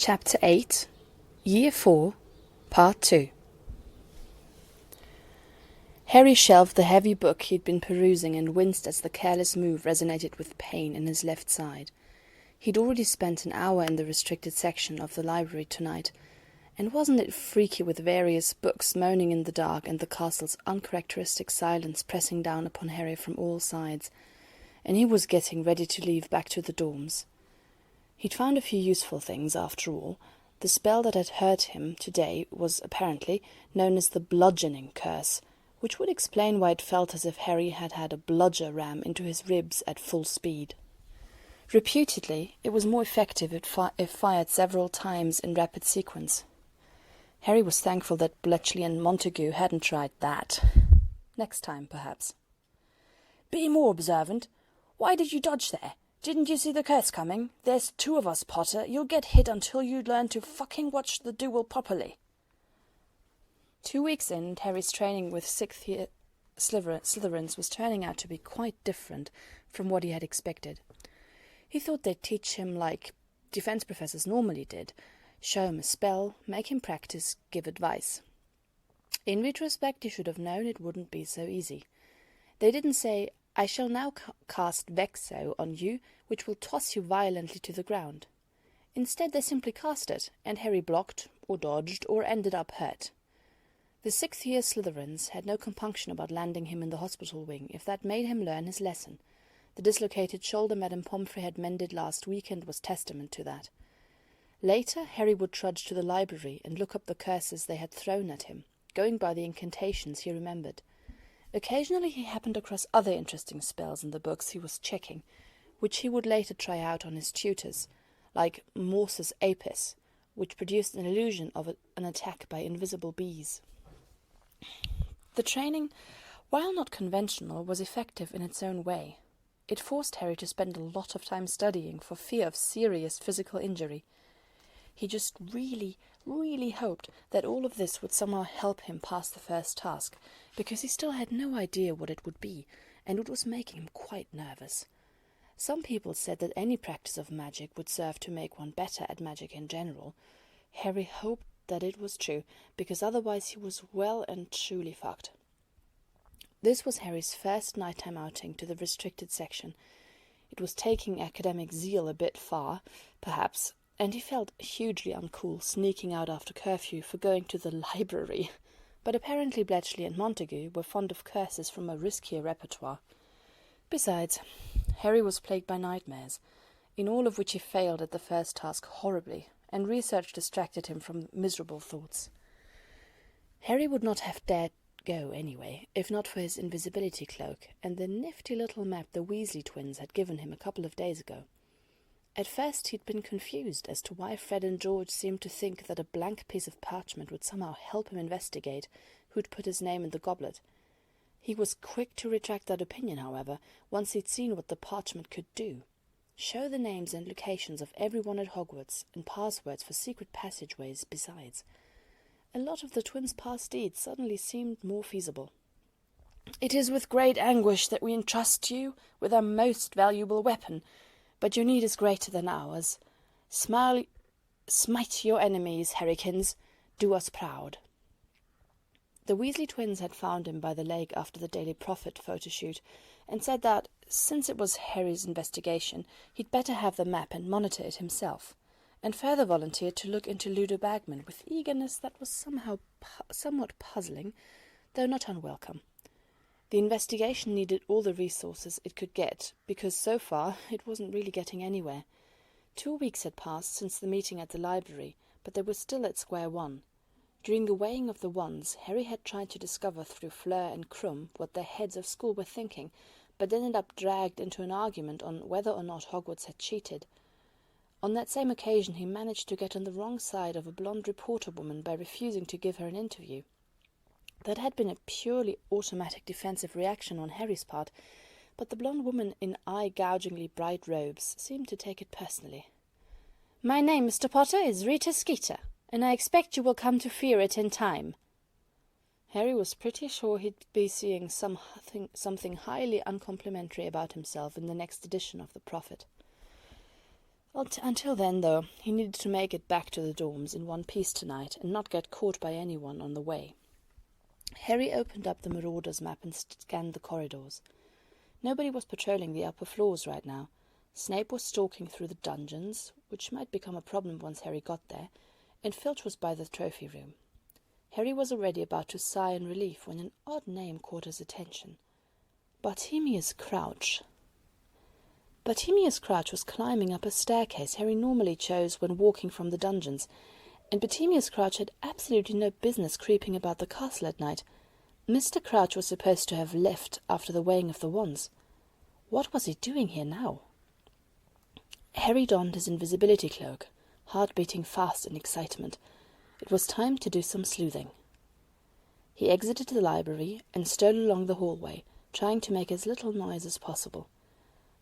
Chapter 8, Year 4, Part 2. Harry shelved the heavy book he'd been perusing and winced as the careless move resonated with pain in his left side. He'd already spent an hour in the restricted section of the library tonight, and wasn't it freaky with various books moaning in the dark and the castle's uncharacteristic silence pressing down upon Harry from all sides, and he was getting ready to leave back to the dorms. He'd found a few useful things, after all. The spell that had hurt him today was, apparently, known as the bludgeoning curse, which would explain why it felt as if Harry had had a bludger ram into his ribs at full speed. Reputedly, it was more effective if fired several times in rapid sequence. Harry was thankful that Bletchley and Montague hadn't tried that. Next time, perhaps. "Be more observant. Why did you dodge there? Didn't you see the curse coming? There's two of us, Potter. You'll get hit until you learn to fucking watch the duel properly." 2 weeks in, and Harry's training with sixth-year Slytherins was turning out to be quite different from what he had expected. He thought they'd teach him like defense professors normally did, show him a spell, make him practice, give advice. In retrospect, he should have known it wouldn't be so easy. They didn't say, "I shall now cast Vexo on you, which will toss you violently to the ground." Instead, they simply cast it, and Harry blocked, or dodged, or ended up hurt. The sixth-year Slytherins had no compunction about landing him in the hospital wing, if that made him learn his lesson. The dislocated shoulder Madame Pomfrey had mended last weekend was testament to that. Later, Harry would trudge to the library and look up the curses they had thrown at him, going by the incantations he remembered. Occasionally he happened across other interesting spells in the books he was checking, which he would later try out on his tutors, like Morse's Apis, which produced an illusion of an attack by invisible bees. The training, while not conventional, was effective in its own way. It forced Harry to spend a lot of time studying for fear of serious physical injury. He just really hoped that all of this would somehow help him pass the first task, because he still had no idea what it would be, and it was making him quite nervous. Some people said that any practice of magic would serve to make one better at magic in general. Harry hoped that it was true, because otherwise he was well and truly fucked. This was Harry's first nighttime outing to the restricted section. It was taking academic zeal a bit far, perhaps, and he felt hugely uncool sneaking out after curfew for going to the library. But apparently Bletchley and Montague were fond of curses from a riskier repertoire. Besides, Harry was plagued by nightmares, in all of which he failed at the first task horribly, and research distracted him from miserable thoughts. Harry would not have dared go anyway, if not for his invisibility cloak and the nifty little map the Weasley twins had given him a couple of days ago. At first he'd been confused as to why Fred and George seemed to think that a blank piece of parchment would somehow help him investigate who'd put his name in the goblet. He was quick to retract that opinion, however, once he'd seen what the parchment could do. Show the names and locations of everyone at Hogwarts, and passwords for secret passageways besides. A lot of the twins' past deeds suddenly seemed more feasible. "It is with great anguish that we entrust you with our most valuable weapon, but your need is greater than ours. Smite your enemies, Harrykins. Do us proud." The Weasley twins had found him by the lake after the Daily Prophet photo-shoot, and said that, since it was Harry's investigation, he'd better have the map and monitor it himself, and further volunteered to look into Ludo Bagman with eagerness that was somewhat puzzling, though not unwelcome. The investigation needed all the resources it could get, because so far it wasn't really getting anywhere. 2 weeks had passed since the meeting at the library, but they were still at square one. During the weighing of the wands, Harry had tried to discover through Fleur and Krum what their heads of school were thinking, but ended up dragged into an argument on whether or not Hogwarts had cheated. On that same occasion he managed to get on the wrong side of a blonde reporter woman by refusing to give her an interview. That had been a purely automatic defensive reaction on Harry's part, but the blonde woman in eye-gougingly bright robes seemed to take it personally. "My name, Mr. Potter, is Rita Skeeter, and I expect you will come to fear it in time." Harry was pretty sure he'd be seeing something highly uncomplimentary about himself in the next edition of the Prophet. Until then, though, he needed to make it back to the dorms in one piece tonight and not get caught by anyone on the way. Harry opened up the Marauder's map and scanned the corridors. Nobody was patrolling the upper floors right now. Snape was stalking through the dungeons, which might become a problem once Harry got there, and Filch was by the trophy room. Harry was already about to sigh in relief when an odd name caught his attention. Bartemius Crouch. Bartemius Crouch was climbing up a staircase Harry normally chose when walking from the dungeons, and Bartemius Crouch had absolutely no business creeping about the castle at night. Mr. Crouch was supposed to have left after the weighing of the wands. What was he doing here now? Harry donned his invisibility cloak, heart beating fast in excitement. It was time to do some sleuthing. He exited the library and stole along the hallway, trying to make as little noise as possible.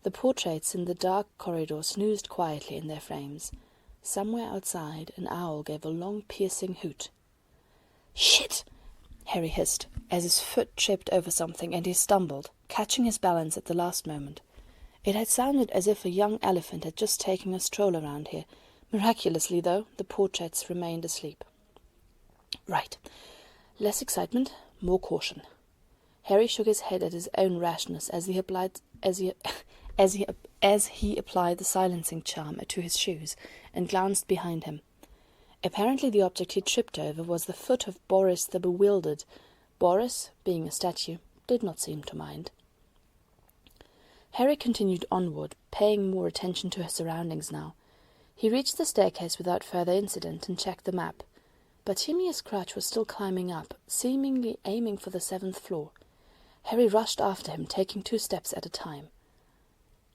The portraits in the dark corridor snoozed quietly in their frames. Somewhere outside, an owl gave a long, piercing hoot. "Shit!" Harry hissed, as his foot tripped over something and he stumbled, catching his balance at the last moment. It had sounded as if a young elephant had just taken a stroll around here. Miraculously, though, the portraits remained asleep. Right. Less excitement, more caution. Harry shook his head at his own rashness as he applied the silencing charm to his shoes, and glanced behind him. Apparently the object he tripped over was the foot of Boris the Bewildered. Boris, being a statue, did not seem to mind. Harry continued onward, paying more attention to his surroundings now. He reached the staircase without further incident and checked the map. Bartemius Crouch was still climbing up, seemingly aiming for the 7th floor. Harry rushed after him, taking 2 steps at a time.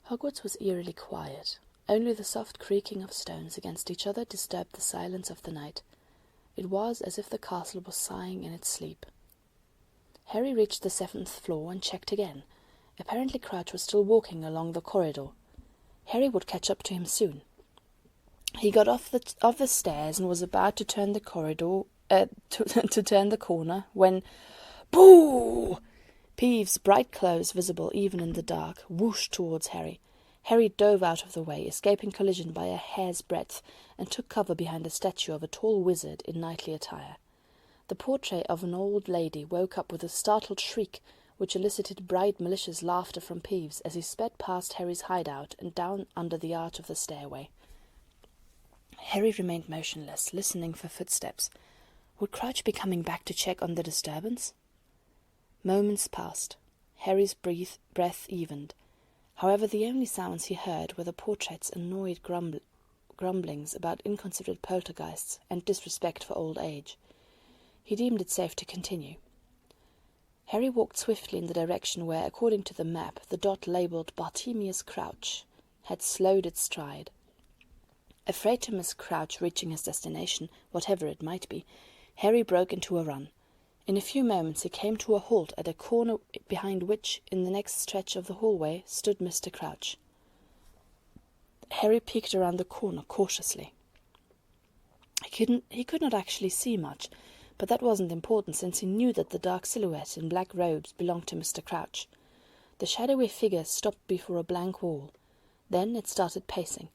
Hogwarts was eerily quiet. Only the soft creaking of stones against each other disturbed the silence of the night. It was as if the castle was sighing in its sleep. Harry reached the 7th floor and checked again. Apparently Crouch was still walking along the corridor. Harry would catch up to him soon. He got off the stairs and was about to turn the corner when, boo! Peeves, bright clothes visible even in the dark, whooshed towards Harry. Harry dove out of the way, escaping collision by a hair's breadth, and took cover behind a statue of a tall wizard in knightly attire. The portrait of an old lady woke up with a startled shriek, which elicited bright, malicious laughter from Peeves as he sped past Harry's hideout and down under the arch of the stairway. Harry remained motionless, listening for footsteps. Would Crouch be coming back to check on the disturbance? Moments passed. Harry's breath evened. However, the only sounds he heard were the portrait's annoyed grumblings about inconsiderate poltergeists and disrespect for old age. He deemed it safe to continue. Harry walked swiftly in the direction where, according to the map, the dot labelled Bartemius Crouch had slowed its stride. Afraid to miss Crouch reaching his destination, whatever it might be, Harry broke into a run. In a few moments he came to a halt at a corner behind which, in the next stretch of the hallway, stood Mr. Crouch. Harry peeked around the corner cautiously. He could not actually see much, but that wasn't important since he knew that the dark silhouette in black robes belonged to Mr. Crouch. The shadowy figure stopped before a blank wall. Then it started pacing.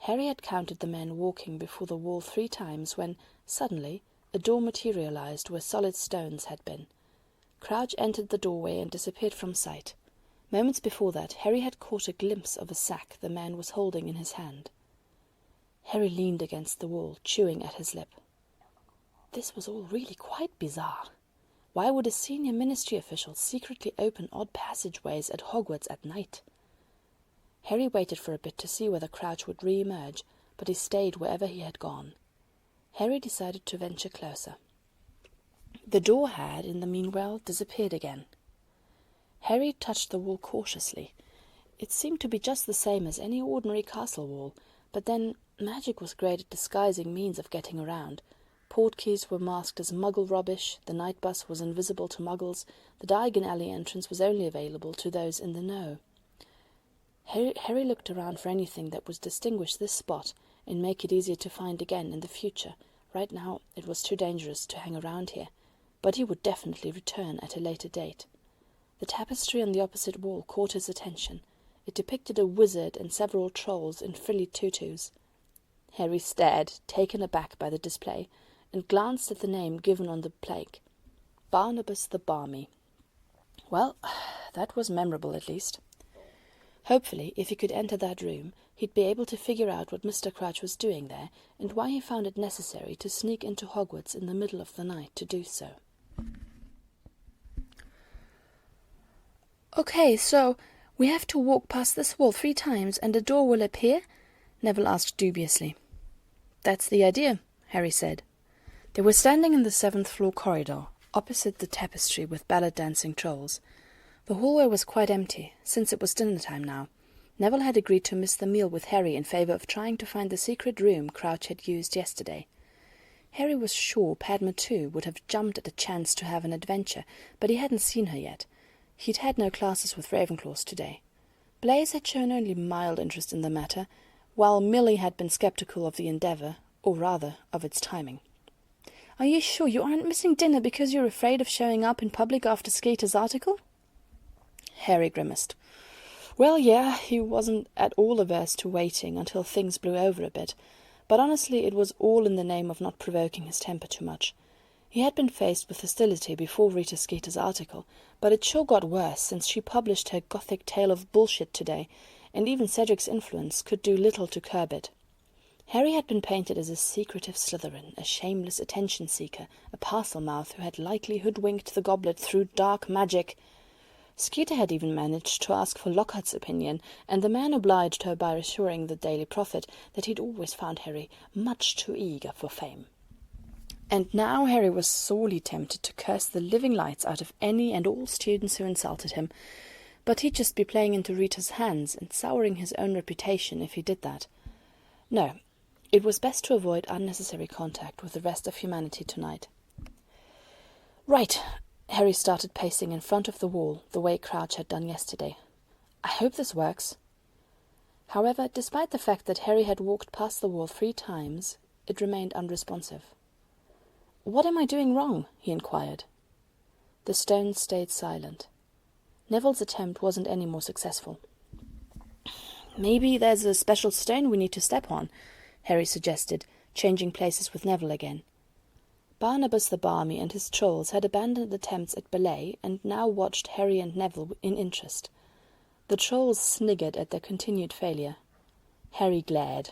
Harry had counted the men walking before the wall 3 times when, suddenly, a door materialized where solid stones had been. Crouch entered the doorway and disappeared from sight. Moments before that, Harry had caught a glimpse of a sack the man was holding in his hand. Harry leaned against the wall, chewing at his lip. This was all really quite bizarre. Why would a senior ministry official secretly open odd passageways at Hogwarts at night? Harry waited for a bit to see whether Crouch would re-emerge, but he stayed wherever he had gone. Harry decided to venture closer. The door had, in the meanwhile, disappeared again. Harry touched the wall cautiously. It seemed to be just the same as any ordinary castle wall, but then magic was great at disguising means of getting around. Portkeys were masked as Muggle rubbish, the night bus was invisible to Muggles, the Diagon Alley entrance was only available to those in the know. Harry looked around for anything that would distinguish this spot and make it easier to find again in the future. Right now it was too dangerous to hang around here, but he would definitely return at a later date. The tapestry on the opposite wall caught his attention. It depicted a wizard and several trolls in frilly tutus. Harry stared, taken aback by the display, and glanced at the name given on the plaque. Barnabas the Barmy. Well, that was memorable at least. Hopefully, if he could enter that room, he'd be able to figure out what Mr. Crouch was doing there, and why he found it necessary to sneak into Hogwarts in the middle of the night to do so. Okay, so we have to walk past this wall 3 times and a door will appear? Neville asked dubiously. That's the idea, Harry said. They were standing in the 7th floor corridor, opposite the tapestry with ballad-dancing trolls. The hallway was quite empty, since it was dinner time now. Neville had agreed to miss the meal with Harry in favour of trying to find the secret room Crouch had used yesterday. Harry was sure Padma too would have jumped at a chance to have an adventure, but he hadn't seen her yet. He'd had no classes with Ravenclaws today. Blaise had shown only mild interest in the matter, while Millie had been sceptical of the endeavour, or rather, of its timing. Are you sure you aren't missing dinner because you're afraid of showing up in public after Skeeter's article? Harry grimaced. Well, yeah, he wasn't at all averse to waiting until things blew over a bit, but honestly it was all in the name of not provoking his temper too much. He had been faced with hostility before Rita Skeeter's article, but it sure got worse since she published her gothic tale of bullshit today, and even Cedric's influence could do little to curb it. Harry had been painted as a secretive Slytherin, a shameless attention-seeker, a parcel-mouth who had likely hoodwinked the goblet through dark magic. Skeeter had even managed to ask for Lockhart's opinion, and the man obliged her by assuring the Daily Prophet that he'd always found Harry much too eager for fame. And now Harry was sorely tempted to curse the living lights out of any and all students who insulted him, but he'd just be playing into Rita's hands and souring his own reputation if he did that. No, it was best to avoid unnecessary contact with the rest of humanity tonight. Right. Harry started pacing in front of the wall, the way Crouch had done yesterday. I hope this works. However, despite the fact that Harry had walked past the wall 3 times, it remained unresponsive. What am I doing wrong? He inquired. The stone stayed silent. Neville's attempt wasn't any more successful. Maybe there's a special stone we need to step on, Harry suggested, changing places with Neville again. Barnabas the Barmy and his trolls had abandoned attempts at ballet and now watched Harry and Neville in interest. The trolls sniggered at their continued failure. Harry glared.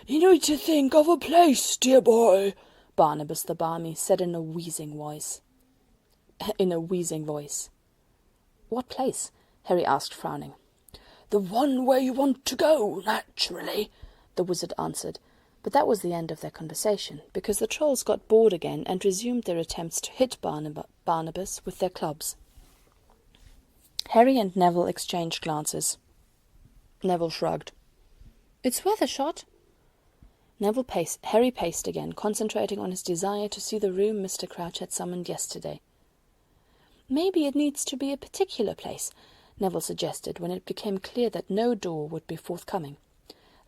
"You need to think of a place, dear boy," Barnabas the Barmy said in a wheezing voice. What place? Harry asked, frowning. "The one where you want to go, naturally," the wizard answered. But that was the end of their conversation, because the trolls got bored again and resumed their attempts to hit Barnabas with their clubs. Harry and Neville exchanged glances. Neville shrugged. "It's worth a shot." Harry paced again, concentrating on his desire to see the room Mr. Crouch had summoned yesterday. "Maybe it needs to be a particular place," Neville suggested, when it became clear that no door would be forthcoming.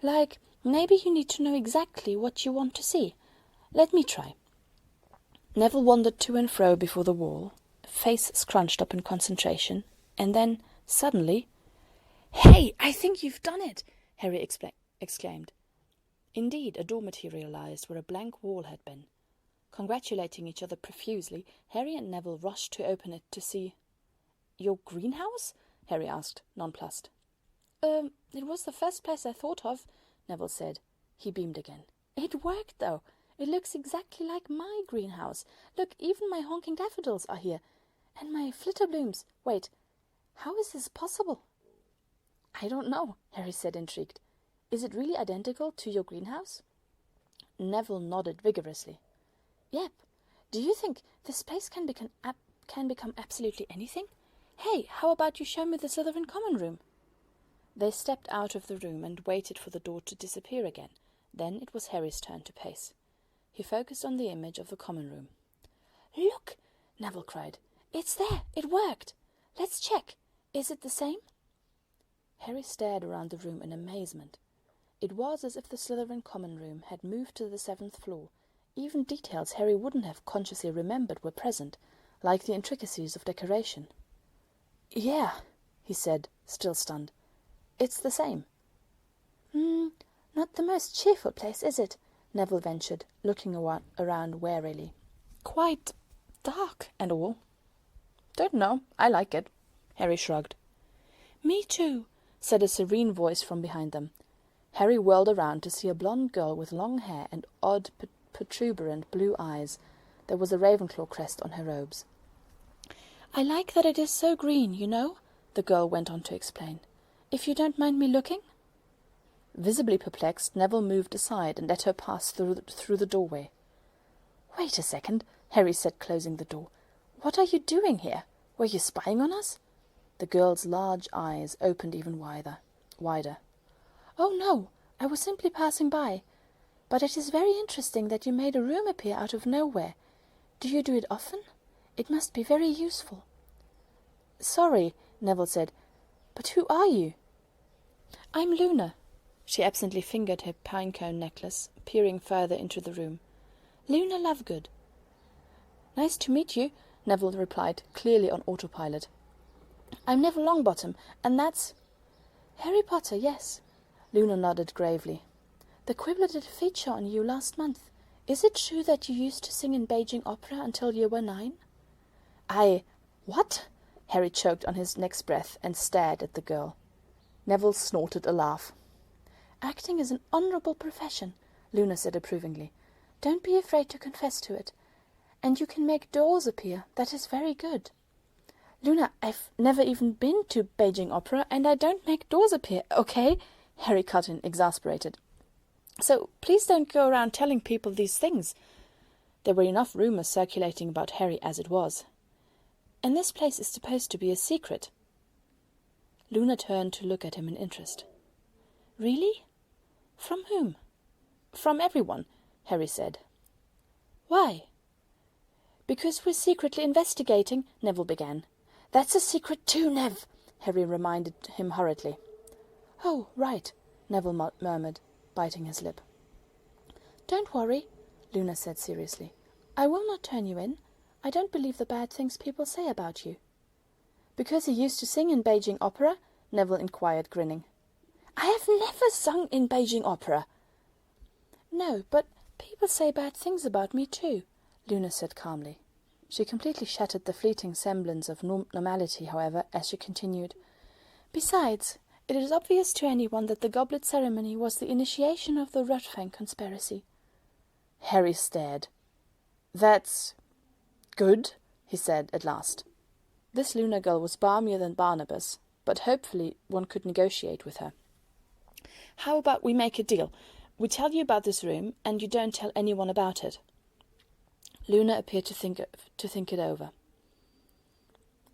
"Like, maybe you need to know exactly what you want to see. Let me try." Neville wandered to and fro before the wall, face scrunched up in concentration, and then, suddenly, "Hey, I think you've done it!" Harry exclaimed. Indeed, a door materialized where a blank wall had been. Congratulating each other profusely, Harry and Neville rushed to open it to see. "Your greenhouse?" Harry asked, nonplussed. It was the first place I thought of," Neville said. He beamed again. "It worked, though. It looks exactly like my greenhouse. Look, even my honking daffodils are here. And my flitterblooms. Wait, how is this possible?" "I don't know," Harry said, intrigued. "Is it really identical to your greenhouse?" Neville nodded vigorously. "Yep. Do you think this place can become absolutely anything? Hey, how about you show me the Slytherin common room?" They stepped out of the room and waited for the door to disappear again. Then it was Harry's turn to pace. He focused on the image of the common room. "Look!" Neville cried. "It's there! It worked! Let's check. Is it the same?" Harry stared around the room in amazement. It was as if the Slytherin common room had moved to the 7th floor. Even details Harry wouldn't have consciously remembered were present, like the intricacies of decoration. "Yeah," he said, still stunned. "It's the same." Not the most cheerful place, is it?" Neville ventured, looking around warily. "Quite dark and all." "Don't know. I like it." Harry shrugged. "Me too," said a serene voice from behind them. Harry whirled around to see a blonde girl with long hair and odd, protuberant blue eyes. There was a Ravenclaw crest on her robes. "I like that it is so green, you know," the girl went on to explain. "If you don't mind me looking?" Visibly perplexed, Neville moved aside and let her pass through the doorway. "Wait a second," Harry said, closing the door. "What are you doing here? Were you spying on us?" The girl's large eyes opened even wider. "Oh, no, I was simply passing by. But it is very interesting that you made a room appear out of nowhere. Do you do it often? It must be very useful." "Sorry," Neville said, "but who are you?" "I'm Luna." She absently fingered her pinecone necklace, peering further into the room. "Luna Lovegood." "Nice to meet you," Neville replied, clearly on autopilot. "I'm Neville Longbottom, and that's—" "Harry Potter, yes." Luna nodded gravely. "The Quibbler did a feature on you last month. Is it true that you used to sing in Beijing opera until you were 9? What? Harry choked on his next breath and stared at the girl. Neville snorted a laugh. "Acting is an honourable profession," Luna said approvingly. "Don't be afraid to confess to it. And you can make dolls appear. That is very good." "Luna, I've never even been to Beijing Opera, and I don't make dolls appear, okay?" Harry cut in, exasperated. "So please don't go around telling people these things." There were enough rumours circulating about Harry as it was. "And this place is supposed to be a secret." Luna turned to look at him in interest. "Really? From whom?" "From everyone," Harry said. "Why?" "Because we're secretly investigating," Neville began. "That's a secret too, Nev," Harry reminded him hurriedly. "Oh, right," Neville murmured, biting his lip. "Don't worry," Luna said seriously. "I will not turn you in. I don't believe the bad things people say about you." "Because he used to sing in Beijing Opera?" Neville inquired, grinning. "I have never sung in Beijing Opera." "No, but people say bad things about me too," Luna said calmly. She completely shattered the fleeting semblance of normality, however, as she continued. "Besides, it is obvious to anyone that the goblet ceremony was the initiation of the Ruthven conspiracy." Harry stared. "That's good," he said at last. This Luna girl was balmier than Barnabas, but hopefully one could negotiate with her. "How about we make a deal? We tell you about this room, and you don't tell anyone about it." Luna appeared to think it over.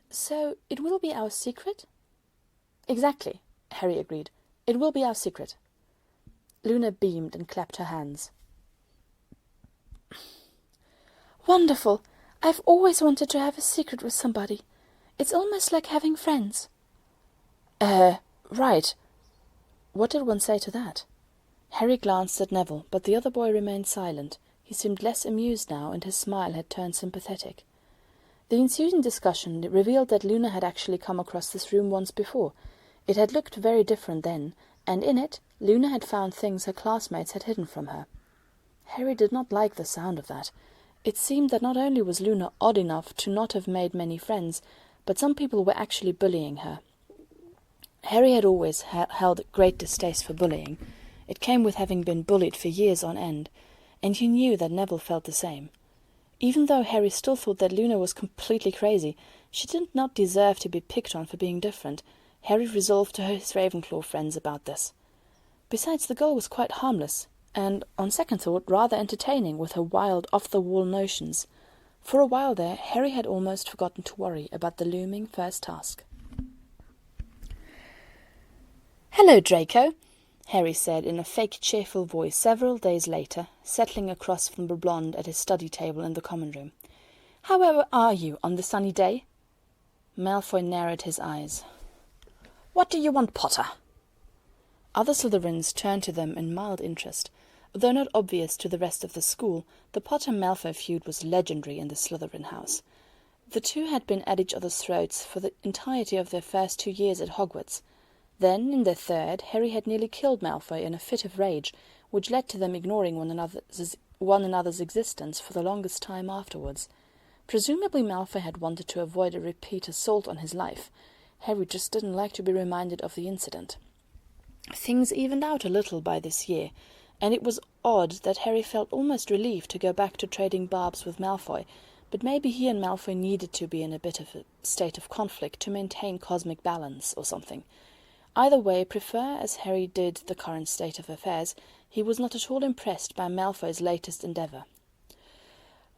"So it will be our secret?" "Exactly," Harry agreed. "It will be our secret." Luna beamed and clapped her hands. "Wonderful! I've always wanted to have a secret with somebody. It's almost like having friends." Right. What did one say to that? Harry glanced at Neville, but the other boy remained silent. He seemed less amused now, and his smile had turned sympathetic. The ensuing discussion revealed that Luna had actually come across this room once before. It had looked very different then, and in it Luna had found things her classmates had hidden from her. Harry did not like the sound of that. It seemed that not only was Luna odd enough to not have made many friends, but some people were actually bullying her. Harry had always held great distaste for bullying. It came with having been bullied for years on end, and he knew that Neville felt the same. Even though Harry still thought that Luna was completely crazy, she did not deserve to be picked on for being different. Harry resolved to his Ravenclaw friends about this. Besides, the girl was quite harmless, and, on second thought, rather entertaining with her wild, off-the-wall notions. For a while there, Harry had almost forgotten to worry about the looming first task. "Hello, Draco," Harry said in a fake cheerful voice several days later, settling across from the blonde at his study table in the common room. "How are you on this sunny day?" Malfoy narrowed his eyes. "What do you want, Potter?" Other Slytherins turned to them in mild interest. Though not obvious to the rest of the school, the Potter-Malfoy feud was legendary in the Slytherin house. The two had been at each other's throats for the entirety of their first 2 years at Hogwarts. Then, in their third, Harry had nearly killed Malfoy in a fit of rage, which led to them ignoring one another's existence for the longest time afterwards. Presumably Malfoy had wanted to avoid a repeat assault on his life. Harry just didn't like to be reminded of the incident. Things evened out a little by this year, and it was odd that Harry felt almost relieved to go back to trading barbs with Malfoy, but maybe he and Malfoy needed to be in a bit of a state of conflict to maintain cosmic balance or something. Either way, prefer as Harry did the current state of affairs, he was not at all impressed by Malfoy's latest endeavour.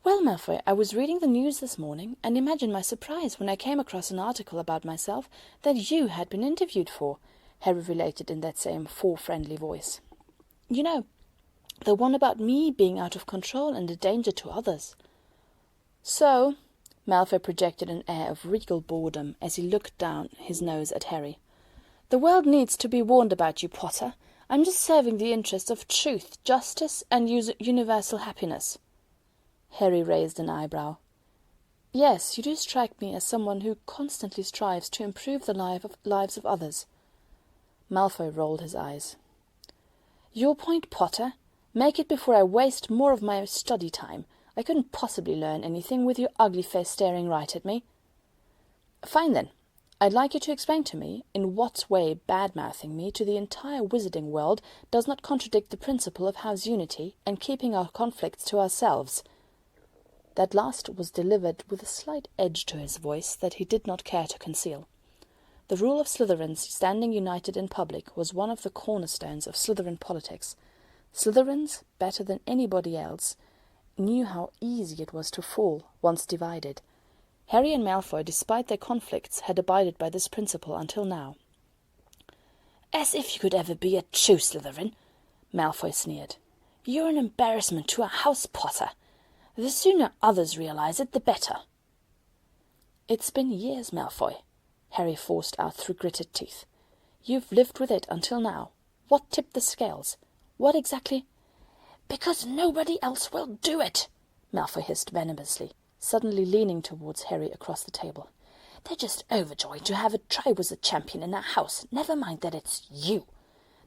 "Well, Malfoy, I was reading the news this morning, and imagine my surprise when I came across an article about myself that you had been interviewed for," Harry related in that same friendly voice. "You know, the one about me being out of control and a danger to others." "So?" Malfoy projected an air of regal boredom as he looked down his nose at Harry. "The world needs to be warned about you, Potter. I'm just serving the interests of truth, justice, and universal happiness." Harry raised an eyebrow. "Yes, you do strike me as someone who constantly strives to improve the lives of others." Malfoy rolled his eyes. "Your point, Potter. Make it before I waste more of my study time. I couldn't possibly learn anything with your ugly face staring right at me." "Fine, then. I'd like you to explain to me in what way bad-mouthing me to the entire wizarding world does not contradict the principle of house unity and keeping our conflicts to ourselves." That last was delivered with a slight edge to his voice that he did not care to conceal. The rule of Slytherins standing united in public was one of the cornerstones of Slytherin politics. Slytherins, better than anybody else, knew how easy it was to fall once divided. Harry and Malfoy, despite their conflicts, had abided by this principle until now. "As if you could ever be a true Slytherin," Malfoy sneered. "You're an embarrassment to our house, Potter. The sooner others realize it, the better." "It's been years, Malfoy," Harry forced out through gritted teeth. "You've lived with it until now. What tipped the scales? What exactly—" "Because nobody else will do it," Malfoy hissed venomously, suddenly leaning towards Harry across the table. "They're just overjoyed to have a Triwizard champion in our house, never mind that it's you.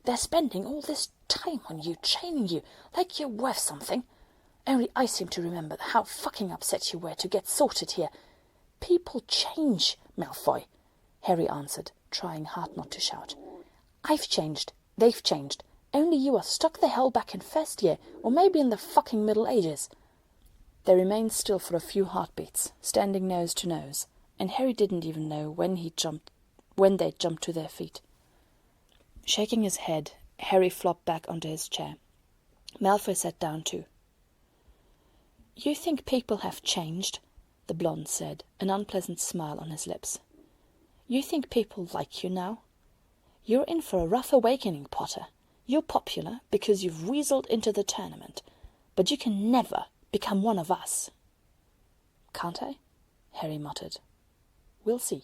They're spending all this time on you, training you, like you're worth something. Only I seem to remember how fucking upset you were to get sorted here." "People change, Malfoy," Harry answered, trying hard not to shout. "I've changed. They've changed. Only you are stuck the hell back in first year, or maybe in the fucking Middle Ages." They remained still for a few heartbeats, standing nose to nose, and Harry didn't even know when they jumped to their feet. Shaking his head, Harry flopped back onto his chair. Malfoy sat down too. "You think people have changed?" the blonde said, an unpleasant smile on his lips. "You think people like you now? You're in for a rough awakening, Potter. You're popular because you've weaseled into the tournament, but you can never become one of us." "Can't I?" Harry muttered. "We'll see."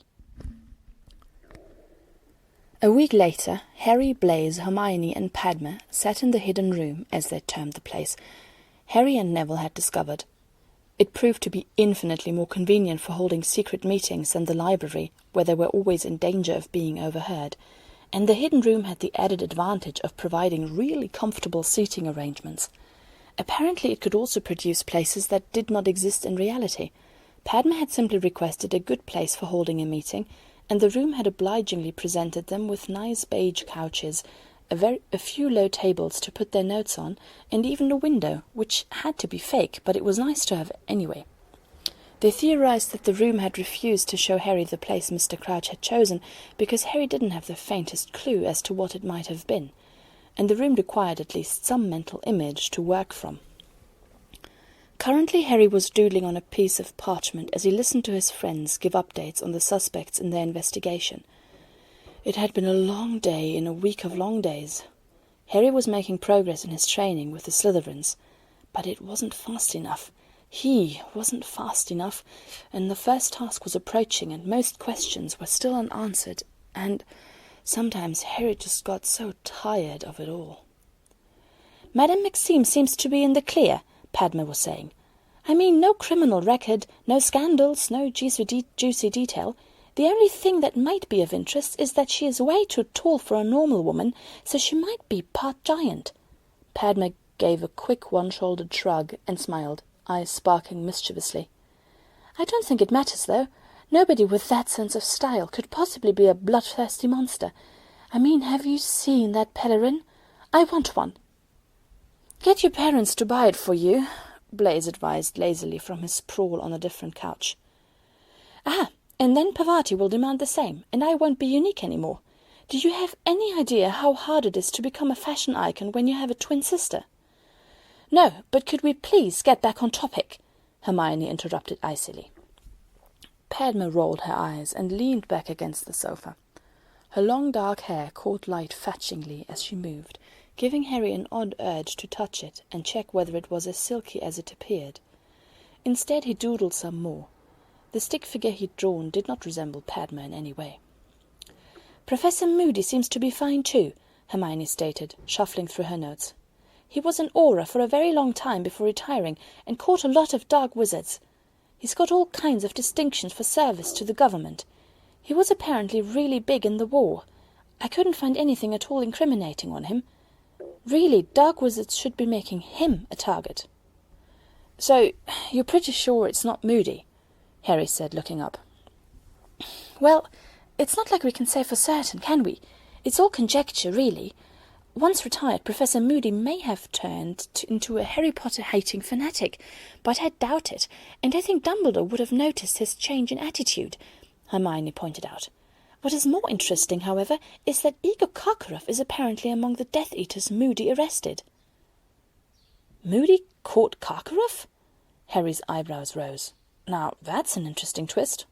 A week later, Harry, Blaise, Hermione and Padma sat in the hidden room, as they termed the place, Harry and Neville had discovered. It proved to be infinitely more convenient for holding secret meetings than the library, where they were always in danger of being overheard, and the hidden room had the added advantage of providing really comfortable seating arrangements. Apparently it could also produce places that did not exist in reality. Padma had simply requested a good place for holding a meeting, and the room had obligingly presented them with nice beige couches, a few low tables to put their notes on, and even a window, which had to be fake, but it was nice to have anyway. They theorized that the room had refused to show Harry the place Mr. Crouch had chosen because Harry didn't have the faintest clue as to what it might have been, and the room required at least some mental image to work from. Currently Harry was doodling on a piece of parchment as he listened to his friends give updates on the suspects in their investigation. It had been a long day in a week of long days. Harry was making progress in his training with the Slytherins, but it wasn't fast enough. He wasn't fast enough, and the first task was approaching, and most questions were still unanswered, and sometimes Harry just got so tired of it all. "Madame Maxime seems to be in the clear," Padma was saying. I mean, no criminal record, no scandals, no juicy detail. The only thing that might be of interest is that she is way too tall for a normal woman, so she might be part giant." Padma gave a quick one-shouldered shrug and smiled, eyes sparkling mischievously. "I don't think it matters, though. Nobody with that sense of style could possibly be a bloodthirsty monster. I mean, have you seen that pelerin? I want one." "Get your parents to buy it for you," Blaze advised lazily from his sprawl on a different couch. "Ah, and then Parvati will demand the same, and I won't be unique anymore. Do you have any idea how hard it is to become a fashion icon when you have a twin sister?" "No, but could we please get back on topic?" Hermione interrupted icily. Padma rolled her eyes and leaned back against the sofa. Her long dark hair caught light fetchingly as she moved, giving Harry an odd urge to touch it and check whether it was as silky as it appeared. Instead he doodled some more. The stick figure he'd drawn did not resemble Padma in any way. "Professor Moody seems to be fine too," Hermione stated, shuffling through her notes. "He was an Auror for a very long time before retiring, and caught a lot of dark wizards. He's got all kinds of distinctions for service to the government. He was apparently really big in the war. I couldn't find anything at all incriminating on him. Really, dark wizards should be making him a target." "So, you're pretty sure it's not Moody?" Harry said, looking up. "Well, it's not like we can say for certain, can we? It's all conjecture, really. Once retired, Professor Moody may have turned into a Harry Potter-hating fanatic, but I doubt it, and I think Dumbledore would have noticed his change in attitude," Hermione pointed out. "What is more interesting, however, is that Igor Karkaroff is apparently among the Death Eaters Moody arrested." "Moody caught Karkaroff?" Harry's eyebrows rose. "Now, that's an interesting twist."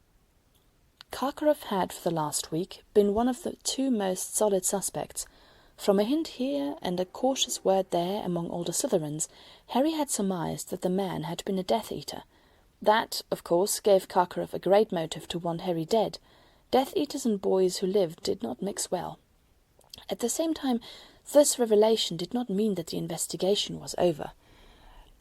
Karkaroff had, for the last week, been one of the two most solid suspects. From a hint here and a cautious word there among older Slytherins, Harry had surmised that the man had been a Death Eater. That, of course, gave Karkaroff a great motive to want Harry dead. Death Eaters and boys who lived did not mix well. At the same time, this revelation did not mean that the investigation was over.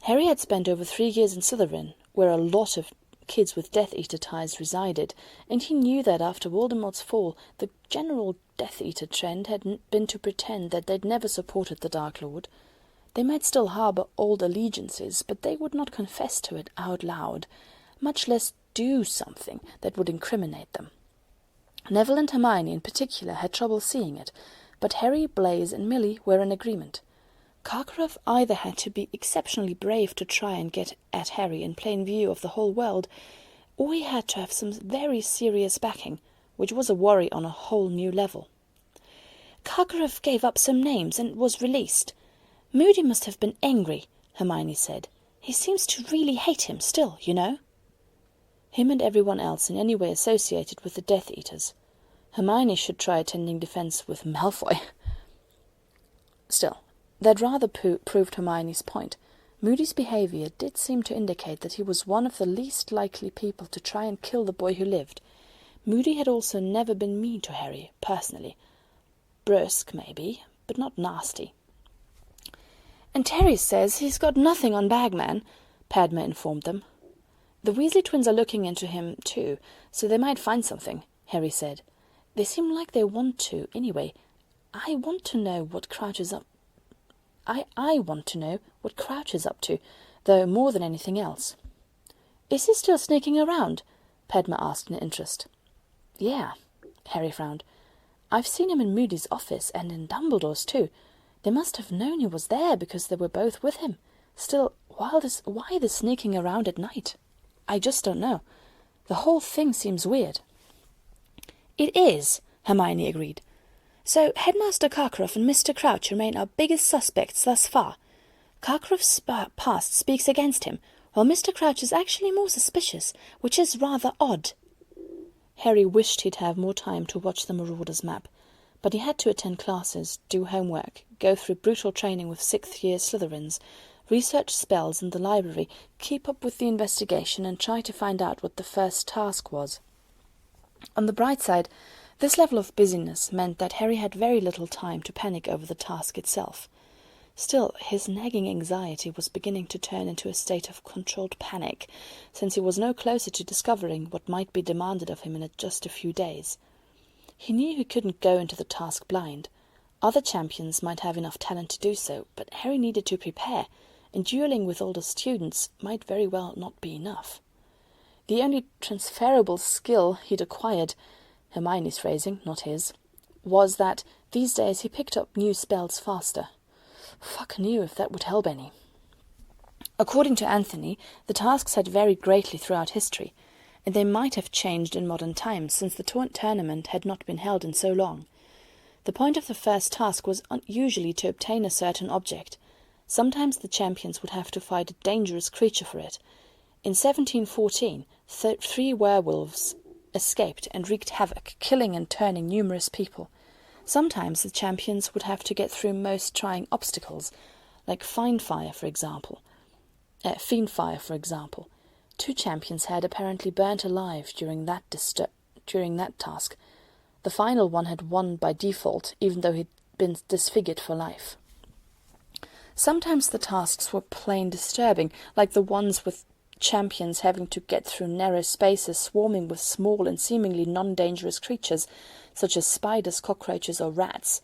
Harry had spent over 3 years in Slytherin, where a lot of kids with Death Eater ties resided, and he knew that after Voldemort's fall, the general Death Eater trend had been to pretend that they'd never supported the Dark Lord. They might still harbour old allegiances, but they would not confess to it out loud, much less do something that would incriminate them. Neville and Hermione in particular had trouble seeing it, but Harry, Blaise and Millie were in agreement. Karkaroff either had to be exceptionally brave to try and get at Harry in plain view of the whole world, or he had to have some very serious backing, which was a worry on a whole new level. "Karkaroff gave up some names and was released. Moody must have been angry," Hermione said. "He seems to really hate him still, you know." Him and everyone else in any way associated with the Death Eaters. Hermione should try attending defence with Malfoy. Still, that rather proved Hermione's point. Moody's behaviour did seem to indicate that he was one of the least likely people to try and kill the boy who lived. Moody had also never been mean to Harry, personally. Brusque, maybe, but not nasty. "And Terry says he's got nothing on Bagman," Padma informed them. "The Weasley twins are looking into him, too, so they might find something," Harry said. "They seem like they want to, anyway. I want to know what Crouch is up to, though more than anything else." "Is he still sneaking around?" Padma asked in interest. "Yeah," Harry frowned. "I've seen him in Moody's office and in Dumbledore's too. They must have known he was there because they were both with him. Still, why the sneaking around at night? I just don't know. The whole thing seems weird." "It is," Hermione agreed. "So Headmaster Karkaroff and Mr. Crouch remain our biggest suspects thus far. Karkaroff's past speaks against him, while Mr. Crouch is actually more suspicious, which is rather odd." Harry wished he'd have more time to watch the Marauders map, but he had to attend classes, do homework, go through brutal training with 6th-year Slytherins, research spells in the library, keep up with the investigation, and try to find out what the first task was. On the bright side, this level of busyness meant that Harry had very little time to panic over the task itself. Still, his nagging anxiety was beginning to turn into a state of controlled panic, since he was no closer to discovering what might be demanded of him in just a few days. He knew he couldn't go into the task blind. Other champions might have enough talent to do so, but Harry needed to prepare, and duelling with older students might very well not be enough. The only transferable skill he'd acquired, Hermione's phrasing, not his, was that these days he picked up new spells faster. Fuck knew if that would help any. According to Anthony, the tasks had varied greatly throughout history, and they might have changed in modern times since the tournament had not been held in so long. The point of the first task was usually to obtain a certain object. Sometimes the champions would have to fight a dangerous creature for it. In 1714, 3 werewolves escaped and wreaked havoc, killing and turning numerous people. Sometimes the champions would have to get through most trying obstacles, like Fiendfire, for example. 2 champions had apparently burnt alive during that task. The final one had won by default, even though he'd been disfigured for life. Sometimes the tasks were plain disturbing, like the ones with champions having to get through narrow spaces swarming with small and seemingly non-dangerous creatures, such as spiders, cockroaches, or rats,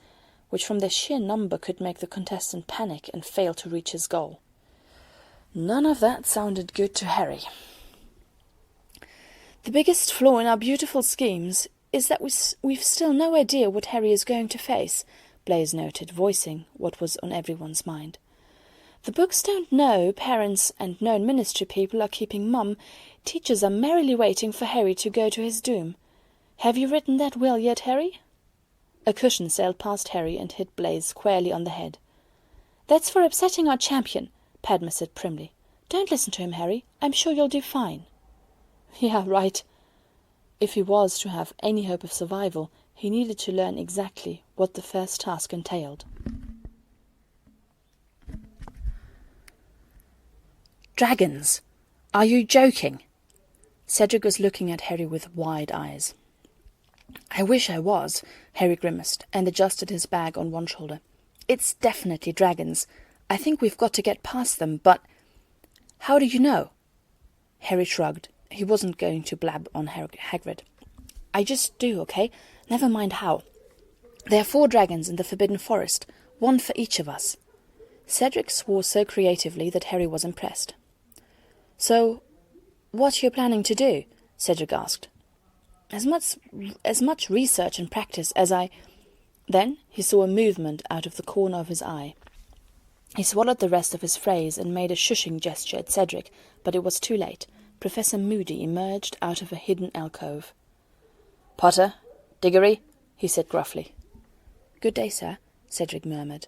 which from their sheer number could make the contestant panic and fail to reach his goal. None of that sounded good to Harry. The biggest flaw in our beautiful schemes is that we've still no idea what Harry is going to face, Blaise noted, voicing what was on everyone's mind. The books don't know, parents and known ministry people are keeping mum, teachers are merrily waiting for Harry to go to his doom. Have you written that will yet, Harry? A cushion sailed past Harry and hit Blaise squarely on the head. That's for upsetting our champion, Padma said primly. Don't listen to him, Harry. I'm sure you'll do fine. Yeah, right. If he was to have any hope of survival, he needed to learn exactly what the first task entailed. Dragons! Are you joking? Cedric was looking at Harry with wide eyes. I wish I was, Harry grimaced, and adjusted his bag on one shoulder. It's definitely dragons. I think we've got to get past them, but... How do you know? Harry shrugged. He wasn't going to blab on Hagrid. I just do, okay? Never mind how. There are 4 dragons in the Forbidden Forest, 1 for each of us. Cedric swore so creatively that Harry was impressed. So, what are you planning to do? Cedric asked. As much research and practice as I... Then he saw a movement out of the corner of his eye. He swallowed the rest of his phrase and made a shushing gesture at Cedric, but it was too late. Professor Moody emerged out of a hidden alcove. Potter, Diggory, he said gruffly. Good day, sir, Cedric murmured.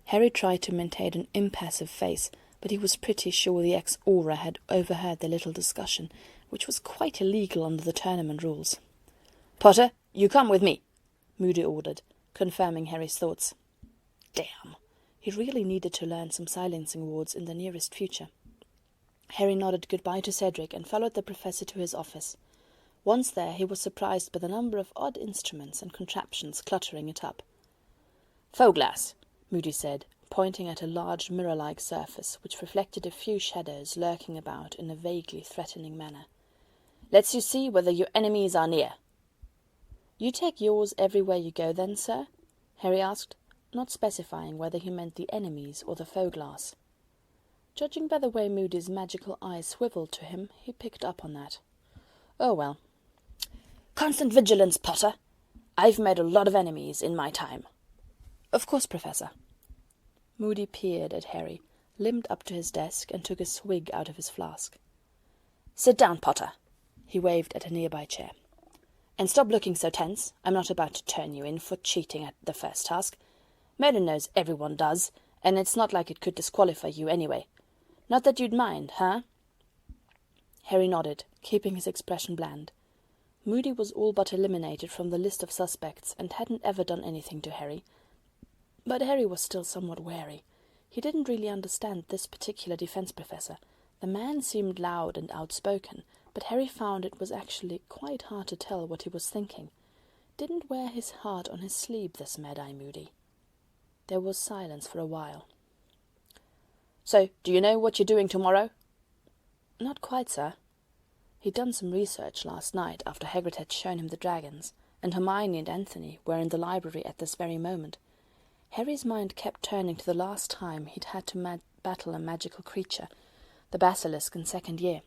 Harry tried to maintain an impassive face, but he was pretty sure the ex-Auror had overheard their little discussion, which was quite illegal under the tournament rules. Potter, you come with me, Moody ordered, confirming Harry's thoughts. Damn, he really needed to learn some silencing wards in the nearest future. Harry nodded goodbye to Cedric and followed the professor to his office. Once there, he was surprised by the number of odd instruments and contraptions cluttering it up. Foglass, Moody said, pointing at a large mirror-like surface which reflected a few shadows lurking about in a vaguely threatening manner. Lets you see whether your enemies are near. You take yours everywhere you go then, sir? Harry asked, not specifying whether he meant the enemies or the Foglass. Judging by the way Moody's magical eyes swiveled to him, he picked up on that. Oh well. Constant vigilance, Potter. I've made a lot of enemies in my time. Of course, Professor. Moody peered at Harry, limped up to his desk, and took a swig out of his flask. Sit down, Potter. He waved at a nearby chair. And stop looking so tense. I'm not about to turn you in for cheating at the first task. Merlin knows everyone does, and it's not like it could disqualify you anyway. Not that you'd mind, huh? Harry nodded, keeping his expression bland. Moody was all but eliminated from the list of suspects and hadn't ever done anything to Harry. But Harry was still somewhat wary. He didn't really understand this particular defense professor. The man seemed loud and outspoken, but Harry found it was actually quite hard to tell what he was thinking. Didn't wear his heart on his sleeve, this Mad-Eye Moody. There was silence for a while. So, do you know what you're doing tomorrow?" "Not quite, sir." He'd done some research last night after Hagrid had shown him the dragons, and Hermione and Anthony were in the library at this very moment. Harry's mind kept turning to the last time he'd had to battle a magical creature, the basilisk in second year.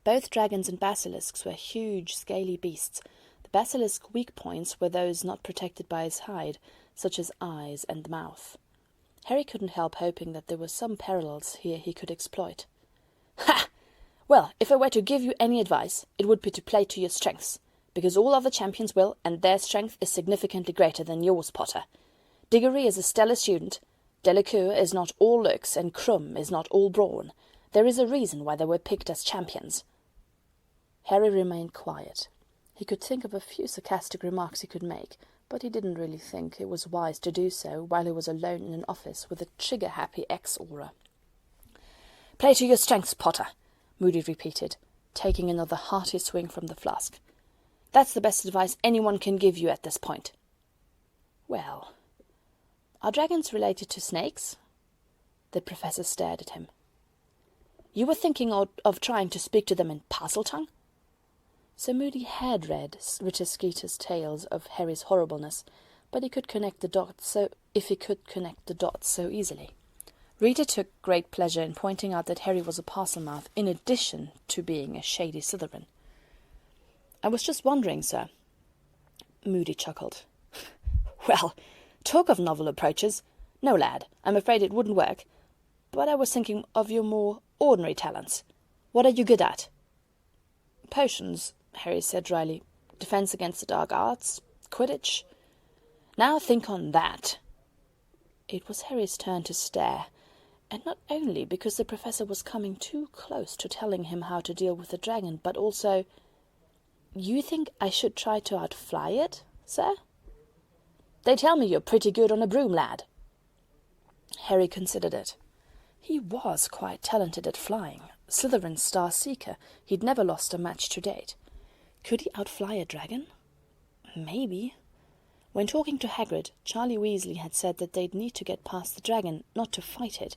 Both dragons and basilisks were huge, scaly beasts. The basilisk's weak points were those not protected by his hide, such as eyes and mouth. Harry couldn't help hoping that there were some parallels here he could exploit. "Ha! Well, if I were to give you any advice, it would be to play to your strengths, because all other champions will, and their strength is significantly greater than yours, Potter. Diggory is a stellar student, Delacour is not all looks, and Krum is not all brawn. There is a reason why they were picked as champions." Harry remained quiet. He could think of a few sarcastic remarks he could make, but he didn't really think it was wise to do so while he was alone in an office with a trigger-happy ex-aura. "Play to your strengths, Potter," Moody repeated, taking another hearty swing from the flask. "That's the best advice anyone can give you at this point." "Well, are dragons related to snakes?" The professor stared at him. "You were thinking of trying to speak to them in Parseltongue?" Sir Moody had read Richard Skeeter's tales of Harry's horribleness, but he could connect the dots so easily. Rita took great pleasure in pointing out that Harry was a Parselmouth in addition to being a shady Slytherin. "I was just wondering, sir." Moody chuckled. "Well, talk of novel approaches. No, lad, I'm afraid it wouldn't work. But I was thinking of your more ordinary talents. What are you good at?" "Potions," Harry said dryly. "Defense against the dark arts. Quidditch." "Now think on that." It was Harry's turn to stare, and not only because the professor was coming too close to telling him how to deal with the dragon, but also, "You think I should try to outfly it, sir?" "They tell me you're pretty good on a broom, lad." Harry considered it. He was quite talented at flying. Slytherin's Star Seeker, he'd never lost a match to date. Could he outfly a dragon? Maybe. When talking to Hagrid, Charlie Weasley had said that they'd need to get past the dragon, not to fight it,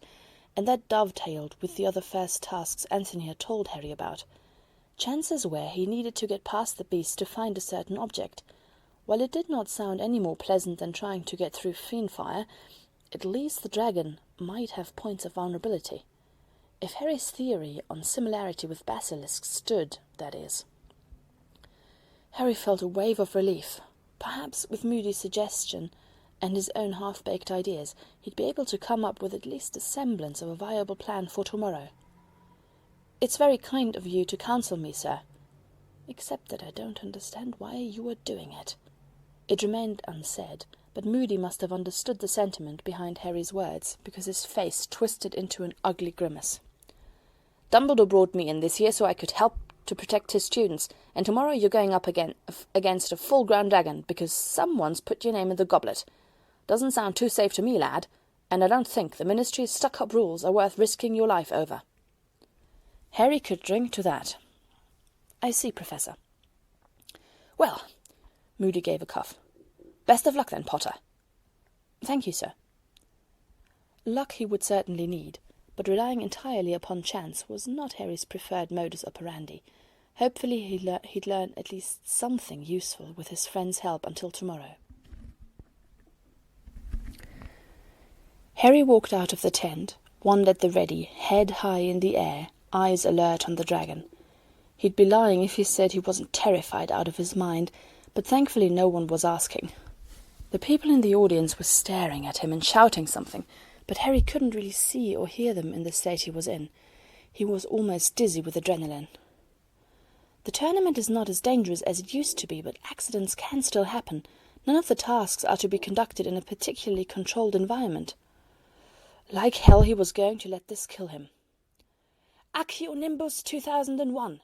and that dovetailed with the other first tasks Anthony had told Harry about. Chances were he needed to get past the beast to find a certain object. While it did not sound any more pleasant than trying to get through Fiendfire, at least the dragon might have points of vulnerability. If Harry's theory on similarity with basilisks stood, that is. Harry felt a wave of relief. Perhaps with Moody's suggestion and his own half-baked ideas, he'd be able to come up with at least a semblance of a viable plan for tomorrow. "It's very kind of you to counsel me, sir. Except that I don't understand why you are doing it." It remained unsaid, but Moody must have understood the sentiment behind Harry's words, because his face twisted into an ugly grimace. "Dumbledore brought me in this year so I could help to protect his students, and tomorrow you're going up against a full-grown dragon because someone's put your name in the goblet. Doesn't sound too safe to me, lad, and I don't think the Ministry's stuck-up rules are worth risking your life over." Harry could drink to that. "I see, Professor." "Well," Moody gave a cough. "Best of luck then, Potter." "Thank you, sir." Luck he would certainly need, but relying entirely upon chance was not Harry's preferred modus operandi. Hopefully he'd learn at least something useful with his friend's help until tomorrow. Harry walked out of the tent, wand at the ready, head high in the air, eyes alert on the dragon. He'd be lying if he said he wasn't terrified out of his mind, but thankfully no one was asking. The people in the audience were staring at him and shouting something, but Harry couldn't really see or hear them in the state he was in. He was almost dizzy with adrenaline. The tournament is not as dangerous as it used to be, but accidents can still happen. None of the tasks are to be conducted in a particularly controlled environment. Like hell he was going to let this kill him. Accio Nimbus 2001.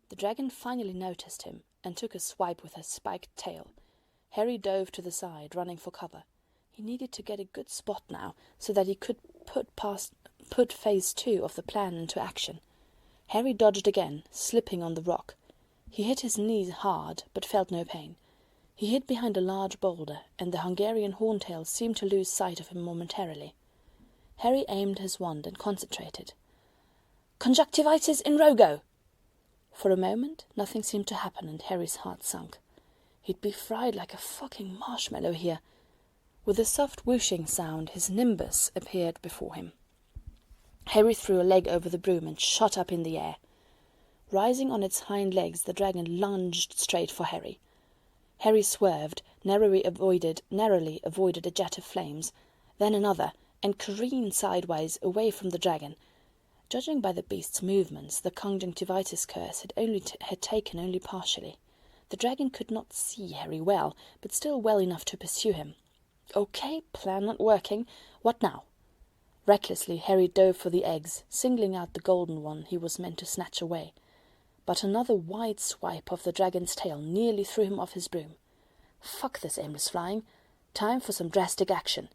The dragon finally noticed him and took a swipe with her spiked tail. Harry dove to the side, running for cover. He needed to get a good spot now, so that he could put phase 2 of the plan into action. Harry dodged again, slipping on the rock. He hit his knees hard, but felt no pain. He hid behind a large boulder, and the Hungarian horntail seemed to lose sight of him momentarily. Harry aimed his wand and concentrated. "Conjunctivitis in rogo!" For a moment, nothing seemed to happen, and Harry's heart sunk. He'd be fried like a fucking marshmallow here. With a soft whooshing sound, his nimbus appeared before him. Harry threw a leg over the broom and shot up in the air. Rising on its hind legs, the dragon lunged straight for Harry. Harry swerved, narrowly avoided a jet of flames, then another, and careened sideways away from the dragon. Judging by the beast's movements, the conjunctivitis curse had taken only partially. The dragon could not see Harry well, but still well enough to pursue him. Okay, plan not working. What now? Recklessly, Harry dove for the eggs, singling out the golden one he was meant to snatch away. But another wide swipe of the dragon's tail nearly threw him off his broom. Fuck this aimless flying. Time for some drastic action.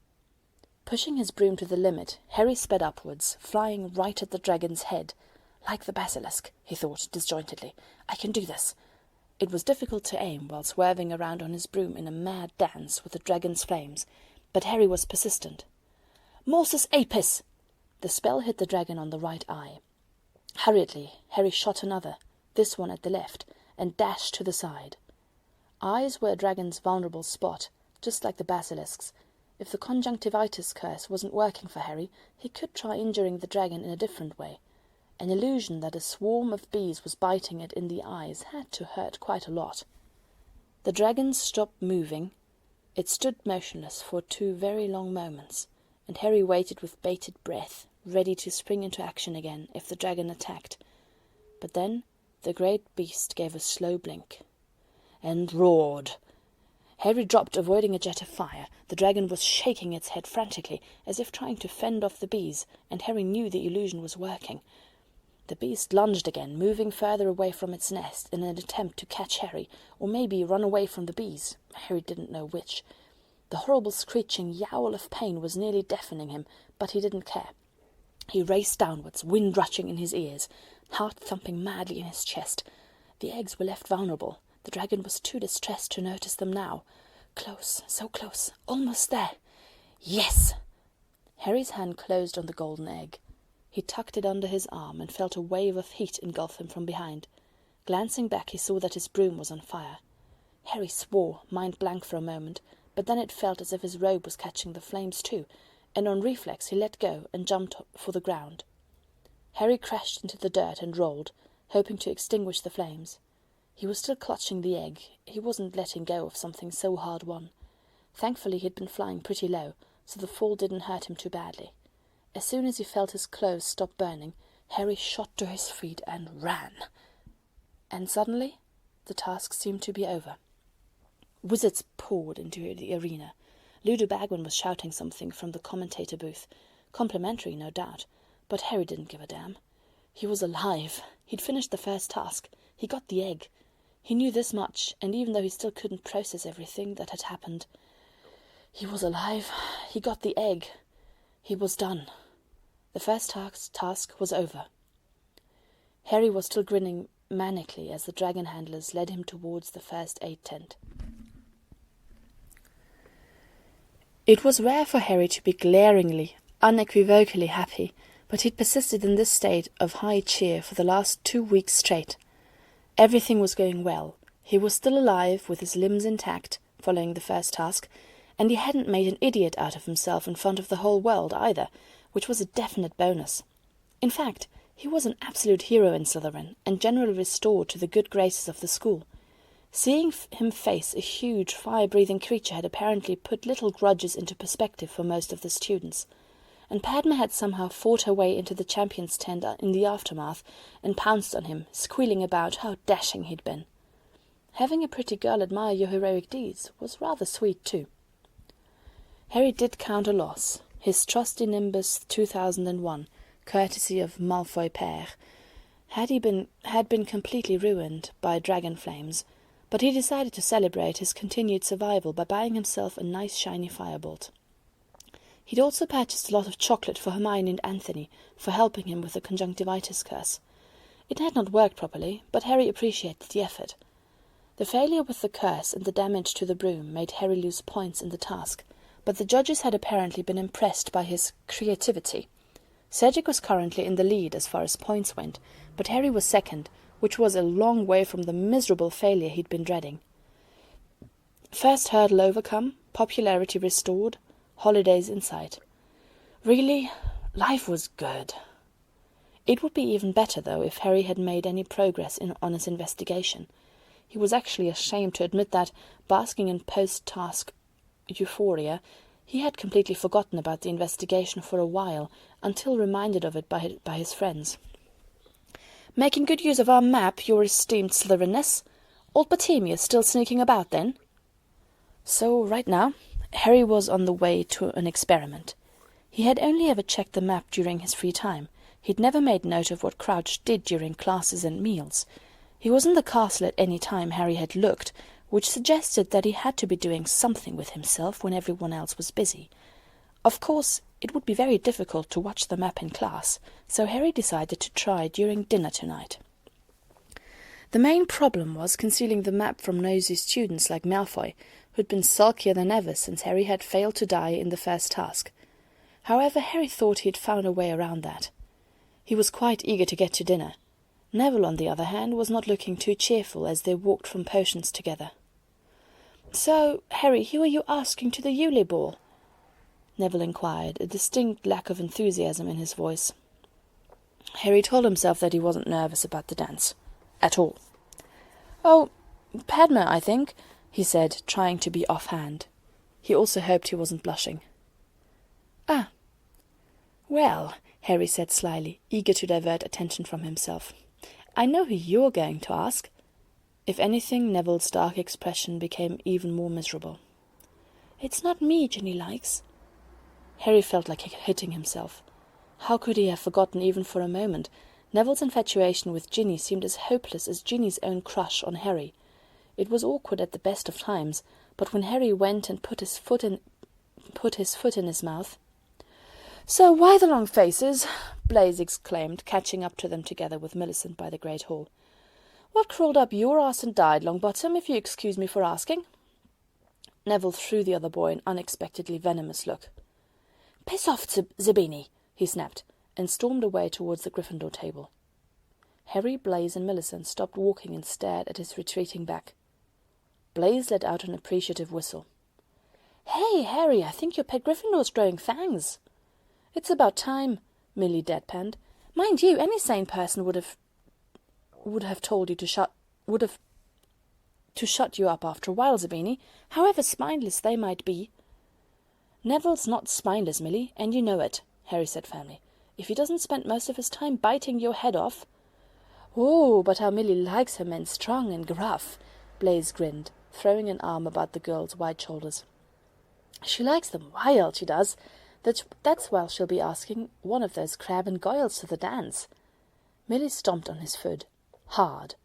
Pushing his broom to the limit, Harry sped upwards, flying right at the dragon's head. Like the basilisk, he thought disjointedly. I can do this. It was difficult to aim while swerving around on his broom in a mad dance with the dragon's flames, but Harry was persistent. Morsus apis! The spell hit the dragon on the right eye. Hurriedly, Harry shot another, this one at the left, and dashed to the side. Eyes were a dragon's vulnerable spot, just like the basilisks. If the conjunctivitis curse wasn't working for Harry, he could try injuring the dragon in a different way. An illusion that a swarm of bees was biting it in the eyes had to hurt quite a lot. The dragon stopped moving. It stood motionless for 2 very long moments, and Harry waited with bated breath, ready to spring into action again if the dragon attacked. But then the great beast gave a slow blink, and roared. Harry dropped, avoiding a jet of fire. The dragon was shaking its head frantically, as if trying to fend off the bees, and Harry knew the illusion was working. The beast lunged again, moving further away from its nest in an attempt to catch Harry, or maybe run away from the bees. Harry didn't know which. The horrible screeching yowl of pain was nearly deafening him, but he didn't care. He raced downwards, wind rushing in his ears, heart thumping madly in his chest. The eggs were left vulnerable. The dragon was too distressed to notice them now. Close, so close, almost there. Yes! Harry's hand closed on the golden egg. He tucked it under his arm and felt a wave of heat engulf him from behind. Glancing back, he saw that his broom was on fire. Harry swore, mind blank for a moment, but then it felt as if his robe was catching the flames too, and on reflex he let go and jumped for the ground. Harry crashed into the dirt and rolled, hoping to extinguish the flames. He was still clutching the egg. He wasn't letting go of something so hard-won. Thankfully he'd been flying pretty low, so the fall didn't hurt him too badly. As soon as he felt his clothes stop burning, Harry shot to his feet and ran. And suddenly, the task seemed to be over. Wizards poured into the arena. Ludo Bagman was shouting something from the commentator booth. Complimentary, no doubt, but Harry didn't give a damn. He was alive. He'd finished the first task. He got the egg. He knew this much, and even though he still couldn't process everything that had happened, he was alive. He got the egg. He was done. The first task was over. Harry was still grinning manically as the dragon handlers led him towards the first aid tent. It was rare for Harry to be glaringly, unequivocally happy, but he'd persisted in this state of high cheer for the last 2 weeks straight. Everything was going well. He was still alive, with his limbs intact, following the first task, and he hadn't made an idiot out of himself in front of the whole world either, which was a definite bonus. In fact, he was an absolute hero in Slytherin, and generally restored to the good graces of the school. Seeing him face a huge, fire-breathing creature had apparently put little grudges into perspective for most of the students, and Padma had somehow fought her way into the champion's tent in the aftermath and pounced on him, squealing about how dashing he'd been. Having a pretty girl admire your heroic deeds was rather sweet too. Harry did count a loss. His trusty Nimbus 2001, courtesy of Malfoy Père, had been completely ruined by dragon flames, but he decided to celebrate his continued survival by buying himself a nice shiny firebolt. He'd also purchased a lot of chocolate for Hermione and Anthony for helping him with the conjunctivitis curse. It had not worked properly, but Harry appreciated the effort. The failure with the curse and the damage to the broom made Harry lose points in the task, but the judges had apparently been impressed by his creativity. Cedric was currently in the lead as far as points went, but Harry was second, which was a long way from the miserable failure he'd been dreading. First hurdle overcome, popularity restored, holidays in sight. Really, life was good. It would be even better, though, if Harry had made any progress on his investigation. He was actually ashamed to admit that, basking in post-task euphoria, he had completely forgotten about the investigation for a while, until reminded of it by his friends. "Making good use of our map, your esteemed Slytherinness? Old Bohemia's still sneaking about, then?" So, right now, Harry was on the way to an experiment. He had only ever checked the map during his free time. He'd never made note of what Crouch did during classes and meals. He was in the castle at any time Harry had looked, which suggested that he had to be doing something with himself when everyone else was busy. Of course, it would be very difficult to watch the map in class, so Harry decided to try during dinner tonight. The main problem was concealing the map from nosy students like Malfoy, who'd been sulkier than ever since Harry had failed to die in the first task. However, Harry thought he'd found a way around that. He was quite eager to get to dinner. Neville, on the other hand, was not looking too cheerful as they walked from potions together. "So, Harry, who are you asking to the Yule ball?" Neville inquired, a distinct lack of enthusiasm in his voice. Harry told himself that he wasn't nervous about the dance. At all. "Oh, Padma, I think," he said, trying to be offhand. He also hoped he wasn't blushing. "Ah. Well," Harry said slyly, eager to divert attention from himself. "I know who you're going to ask." If anything, Neville's dark expression became even more miserable. "It's not me Ginny likes." Harry felt like hitting himself. How could he have forgotten even for a moment? Neville's infatuation with Ginny seemed as hopeless as Ginny's own crush on Harry. It was awkward at the best of times, but when Harry went and put his foot in his mouth... "So why the long faces?" Blaise exclaimed, catching up to them together with Millicent by the great hall. "What crawled up your arse and died, Longbottom, if you excuse me for asking?" Neville threw the other boy an unexpectedly venomous look. "Piss off, Zabini," he snapped, and stormed away towards the Gryffindor table. Harry, Blaise, and Millicent stopped walking and stared at his retreating back. Blaise let out an appreciative whistle. "Hey, Harry, I think your pet Gryffindor's growing fangs." "It's about time," Millie deadpanned. "Mind you, any sane person would have told you to shut you up after a while, Zabini, however spineless they might be." "Neville's not spineless, Millie, and you know it," Harry said firmly. "If he doesn't spend most of his time biting your head off—" "Oh, but how Millie likes her men strong and gruff," Blaise grinned, throwing an arm about the girl's wide shoulders. "She likes them wild, she does. That's why she'll be asking one of those Crabbe and Goyles to the dance." Millie stomped on his foot. Hard.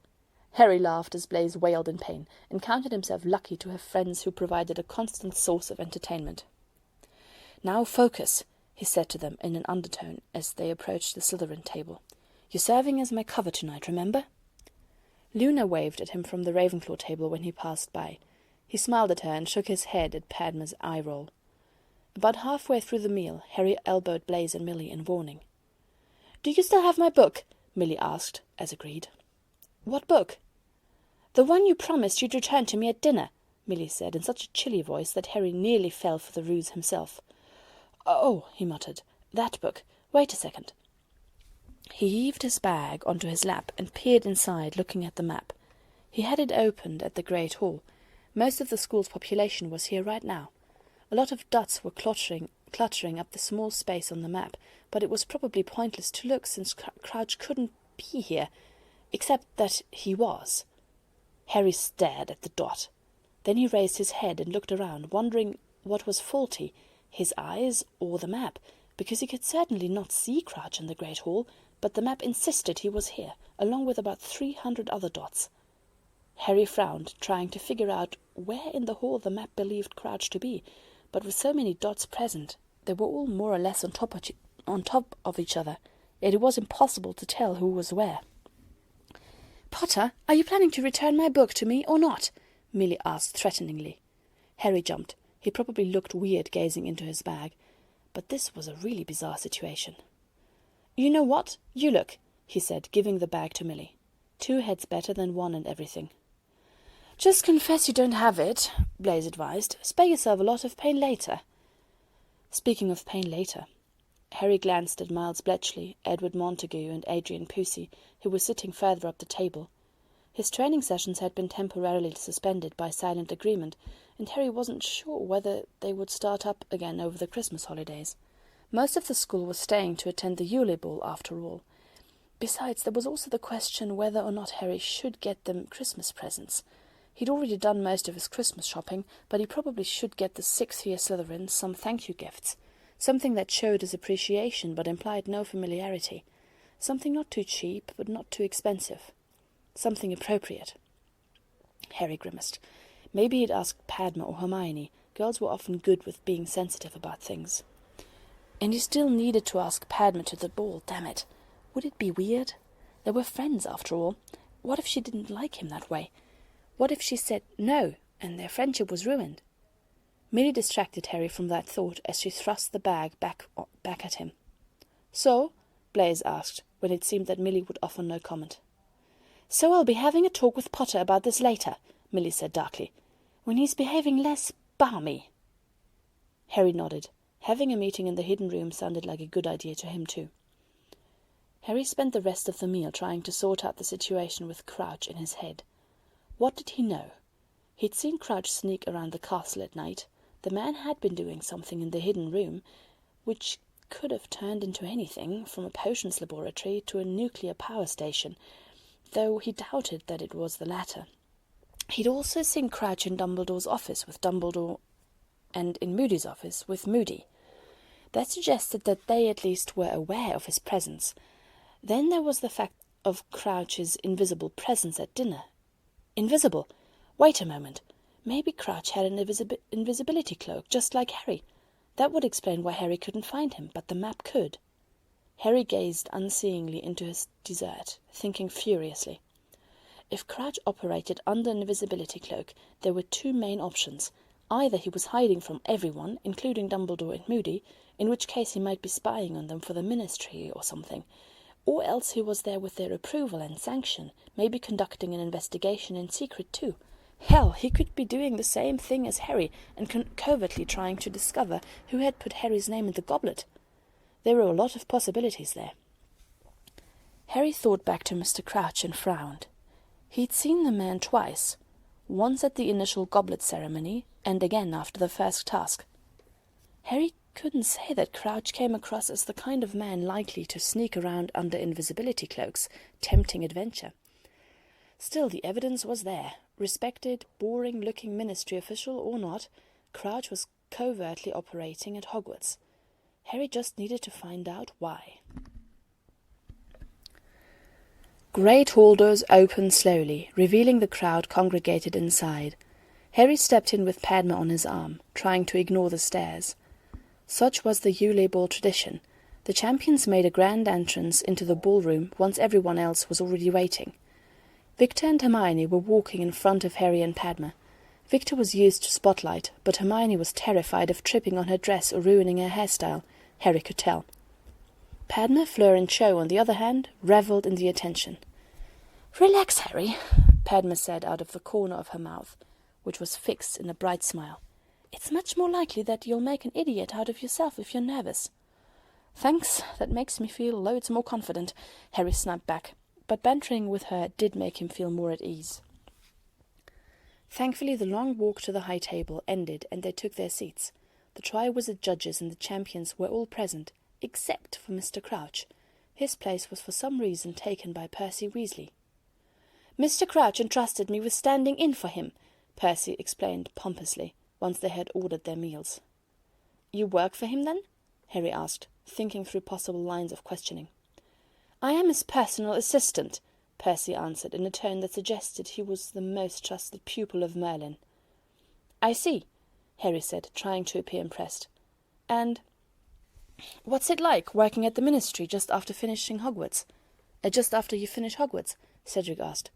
Harry laughed as Blaise wailed in pain, and counted himself lucky to have friends who provided a constant source of entertainment. "Now focus," he said to them in an undertone as they approached the Slytherin table. "You're serving as my cover tonight, remember?" Luna waved at him from the Ravenclaw table when he passed by. He smiled at her and shook his head at Padma's eye-roll. About halfway through the meal, Harry elbowed Blaise and Millie in warning. "Do you still have my book?" Millie asked, as agreed. "What book?" "The one you promised you'd return to me at dinner," Millie said in such a chilly voice that Harry nearly fell for the ruse himself. "Oh," he muttered, "that book. Wait a second." He heaved his bag onto his lap and peered inside, looking at the map. He had it opened at the Great Hall. Most of the school's population was here right now. A lot of dots were cluttering up the small space on the map, but it was probably pointless to look since Crouch couldn't be here, except that he was. Harry stared at the dot. Then he raised his head and looked around, wondering what was faulty, his eyes or the map, because he could certainly not see Crouch in the Great Hall, but the map insisted he was here, along with about 300 other dots. Harry frowned, trying to figure out where in the hall the map believed Crouch to be, but with so many dots present, they were all more or less on top of each other, yet it was impossible to tell who was where. "Potter, are you planning to return my book to me or not?" Millie asked threateningly. Harry jumped. He probably looked weird gazing into his bag, but this was a really bizarre situation. "You know what? You look," he said, giving the bag to Milly. 2 heads better than 1 and everything. "Just confess you don't have it," Blaise advised. "Spare yourself a lot of pain later." Speaking of pain later, Harry glanced at Miles Bletchley, Edward Montague, and Adrian Pusey, who were sitting further up the table. His training sessions had been temporarily suspended by silent agreement, and Harry wasn't sure whether they would start up again over the Christmas holidays. Most of the school was staying to attend the Yule Ball, after all. Besides, there was also the question whether or not Harry should get them Christmas presents. He'd already done most of his Christmas shopping, but he probably should get the 6th-year Slytherins some thank-you gifts. Something that showed his appreciation but implied no familiarity. Something not too cheap, but not too expensive. Something appropriate. Harry grimaced. Maybe he'd ask Padma or Hermione. Girls were often good with being sensitive about things. And he still needed to ask Padma to the ball, damn it. Would it be weird? They were friends, after all. What if she didn't like him that way? What if she said no, and their friendship was ruined? Milly distracted Harry from that thought as she thrust the bag back at him. "So?" Blaise asked, when it seemed that Milly would offer no comment. "So I'll be having a talk with Potter about this later," Milly said darkly, "when he's behaving less balmy." Harry nodded. Having a meeting in the hidden room sounded like a good idea to him too. Harry spent the rest of the meal trying to sort out the situation with Crouch in his head. What did he know? He'd seen Crouch sneak around the castle at night. The man had been doing something in the hidden room, which could have turned into anything, from a potions laboratory to a nuclear power station, though he doubted that it was the latter. He'd also seen Crouch in Dumbledore's office with Dumbledore, and in Moody's office with Moody. That suggested that they at least were aware of his presence. Then there was the fact of Crouch's invisible presence at dinner. Invisible? Wait a moment. Maybe Crouch had an invisibility cloak, just like Harry. That would explain why Harry couldn't find him, but the map could. Harry gazed unseeingly into his dessert, thinking furiously. If Crouch operated under an invisibility cloak, there were 2 main options. Either he was hiding from everyone, including Dumbledore and Moody, in which case he might be spying on them for the Ministry or something, or else he was there with their approval and sanction, maybe conducting an investigation in secret too. Hell, he could be doing the same thing as Harry, and covertly trying to discover who had put Harry's name in the goblet. There were a lot of possibilities there. Harry thought back to Mr. Crouch and frowned. He'd seen the man twice, once at the initial goblet ceremony, and again after the first task. Harry couldn't say that Crouch came across as the kind of man likely to sneak around under invisibility cloaks, tempting adventure. Still, the evidence was there. Respected, boring-looking ministry official or not, Crouch was covertly operating at Hogwarts. Harry just needed to find out why. Great hall doors opened slowly, revealing the crowd congregated inside. Harry stepped in with Padma on his arm, trying to ignore the stares. Such was the Yule Ball tradition. The champions made a grand entrance into the ballroom once everyone else was already waiting. Victor and Hermione were walking in front of Harry and Padma. Victor was used to spotlight, but Hermione was terrified of tripping on her dress or ruining her hairstyle. Harry could tell. Padma, Fleur and Cho, on the other hand, revelled in the attention. "Relax, Harry," Padma said out of the corner of her mouth, which was fixed in a bright smile. "It's much more likely that you'll make an idiot out of yourself if you're nervous." "Thanks, that makes me feel loads more confident," Harry snapped back, but bantering with her did make him feel more at ease. Thankfully, the long walk to the high table ended and they took their seats. The Triwizard judges and the champions were all present, except for Mr. Crouch. His place was for some reason taken by Percy Weasley. "Mr. Crouch entrusted me with standing in for him," Percy explained pompously, once they had ordered their meals. "You work for him, then?" Harry asked, thinking through possible lines of questioning. "I am his personal assistant," Percy answered in a tone that suggested he was the most trusted pupil of Merlin. "I see," Harry said, trying to appear impressed. "And what's it like, working at the Ministry just after finishing Hogwarts?" Just after you finish Hogwarts?" Cedric asked.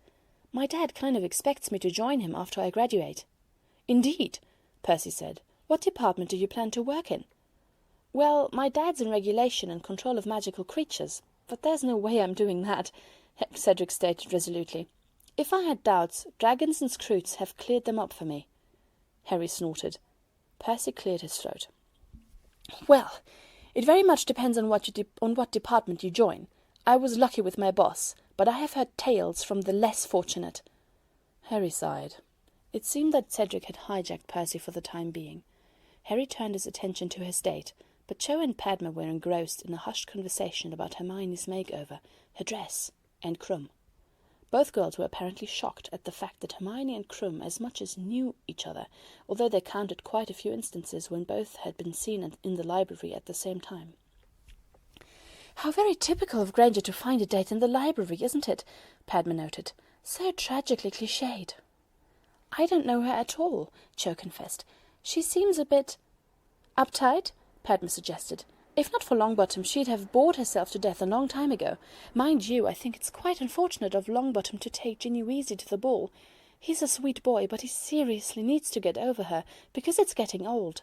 "My dad kind of expects me to join him after I graduate." "Indeed," Percy said, What department do you plan to work in?" "Well, my dad's in regulation and control of magical creatures, but there's no way I'm doing that," Cedric stated resolutely. "If I had doubts, dragons and scroots have cleared them up for me." Harry snorted. Percy cleared his throat. "Well, it very much depends on what department you join. I was lucky with my boss, but I have heard tales from the less fortunate." Harry sighed. It seemed that Cedric had hijacked Percy for the time being. Harry turned his attention to his date, but Cho and Padma were engrossed in a hushed conversation about Hermione's makeover, her dress, and Krum. Both girls were apparently shocked at the fact that Hermione and Krum as much as knew each other, although they counted quite a few instances when both had been seen in the library at the same time. "How very typical of Granger to find a date in the library, isn't it?" Padma noted. "So tragically cliched." "I don't know her at all," Cho confessed. "She seems a bit—" "Uptight?" Padma suggested. "If not for Longbottom, she'd have bored herself to death a long time ago. Mind you, I think it's quite unfortunate of Longbottom to take Ginny Weasley to the ball. He's a sweet boy, but he seriously needs to get over her, because it's getting old."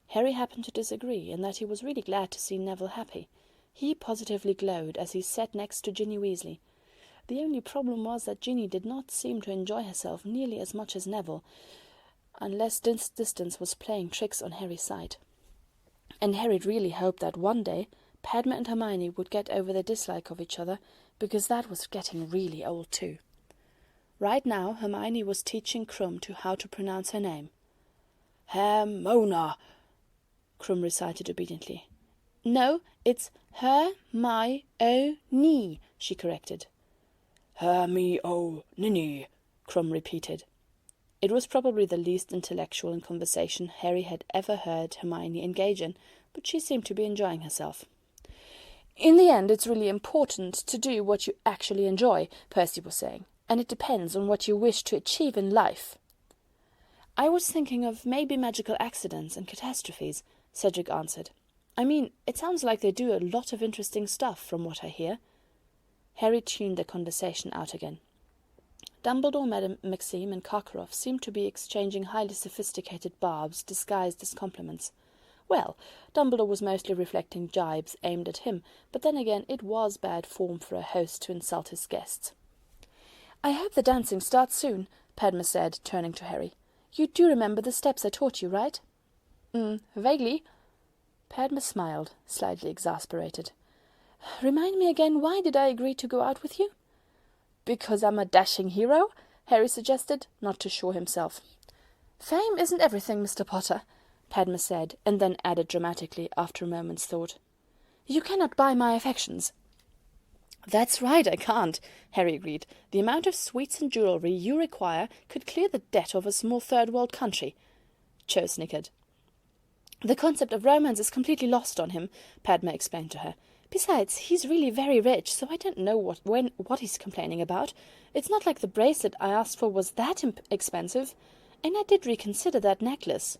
Harry happened to disagree, in that he was really glad to see Neville happy. He positively glowed as he sat next to Ginny Weasley. The only problem was that Ginny did not seem to enjoy herself nearly as much as Neville, unless this distance was playing tricks on Harry's side. And Harry really hoped that one day Padma and Hermione would get over their dislike of each other, because that was getting really old too. Right now Hermione was teaching Krum how to pronounce her name. "Hermona," Krum recited obediently. "No, it's Her-my-o-ni," she corrected. "Hermi-o-nini," Krum repeated. It was probably the least intellectual in conversation Harry had ever heard Hermione engage in, but she seemed to be enjoying herself. "In the end, it's really important to do what you actually enjoy," Percy was saying, "and it depends on what you wish to achieve in life." "I was thinking of maybe magical accidents and catastrophes," Cedric answered. "I mean, it sounds like they do a lot of interesting stuff, from what I hear." Harry tuned the conversation out again. Dumbledore, Madame Maxime, and Karkaroff seemed to be exchanging highly sophisticated barbs disguised as compliments. Well, Dumbledore was mostly reflecting jibes aimed at him, but then again it was bad form for a host to insult his guests. "I hope the dancing starts soon," Padma said, turning to Harry. "You do remember the steps I taught you, right?" Vaguely." Padma smiled, slightly exasperated. "Remind me again, why did I agree to go out with you?" "Because I'm a dashing hero," Harry suggested, not too sure himself. "Fame isn't everything, Mr. Potter," Padma said, and then added dramatically, after a moment's thought. "You cannot buy my affections." "That's right, I can't," Harry agreed. "The amount of sweets and jewellery you require could clear the debt of a small third-world country." Cho snickered. "The concept of romance is completely lost on him," Padma explained to her. "Besides, he's really very rich, so I don't know what he's complaining about. It's not like the bracelet I asked for was that expensive, and I did reconsider that necklace."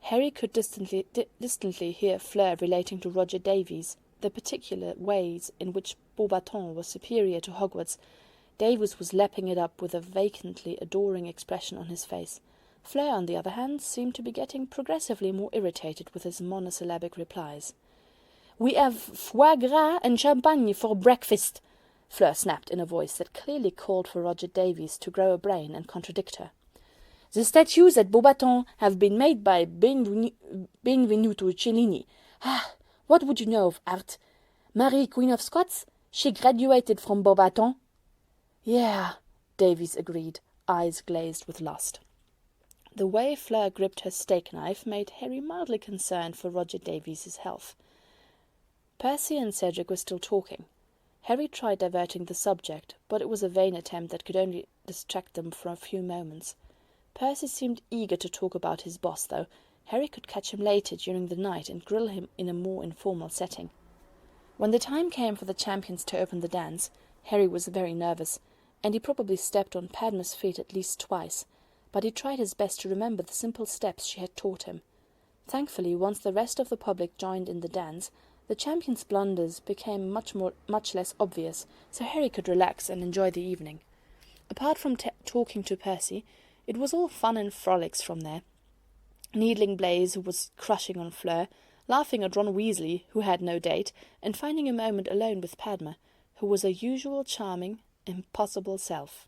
Harry could distantly hear Fleur relating to Roger Davies the particular ways in which Beauxbatons was superior to Hogwarts. Davies was lapping it up with a vacantly adoring expression on his face. Fleur, on the other hand, seemed to be getting progressively more irritated with his monosyllabic replies. "We have foie gras and champagne for breakfast," Fleur snapped in a voice that clearly called for Roger Davies to grow a brain and contradict her. "The statues at Beauxbatons have been made by Benvenuto Cellini. Ah, what would you know of art? Marie, Queen of Scots? She graduated from Beauxbatons." "Yeah," Davies agreed, eyes glazed with lust. The way Fleur gripped her steak-knife made Harry mildly concerned for Roger Davies's health. Percy and Cedric were still talking. Harry tried diverting the subject, but it was a vain attempt that could only distract them for a few moments. Percy seemed eager to talk about his boss, though. Harry could catch him later during the night and grill him in a more informal setting. When the time came for the champions to open the dance, Harry was very nervous, and he probably stepped on Padma's feet at least twice, but he tried his best to remember the simple steps she had taught him. Thankfully, once the rest of the public joined in the dance, the champions' blunders became much less obvious, so Harry could relax and enjoy the evening. Apart from talking to Percy, it was all fun and frolics from there. needling Blaise, who was crushing on Fleur, laughing at Ron Weasley, who had no date, and finding a moment alone with Padma, who was her usual charming, impossible self.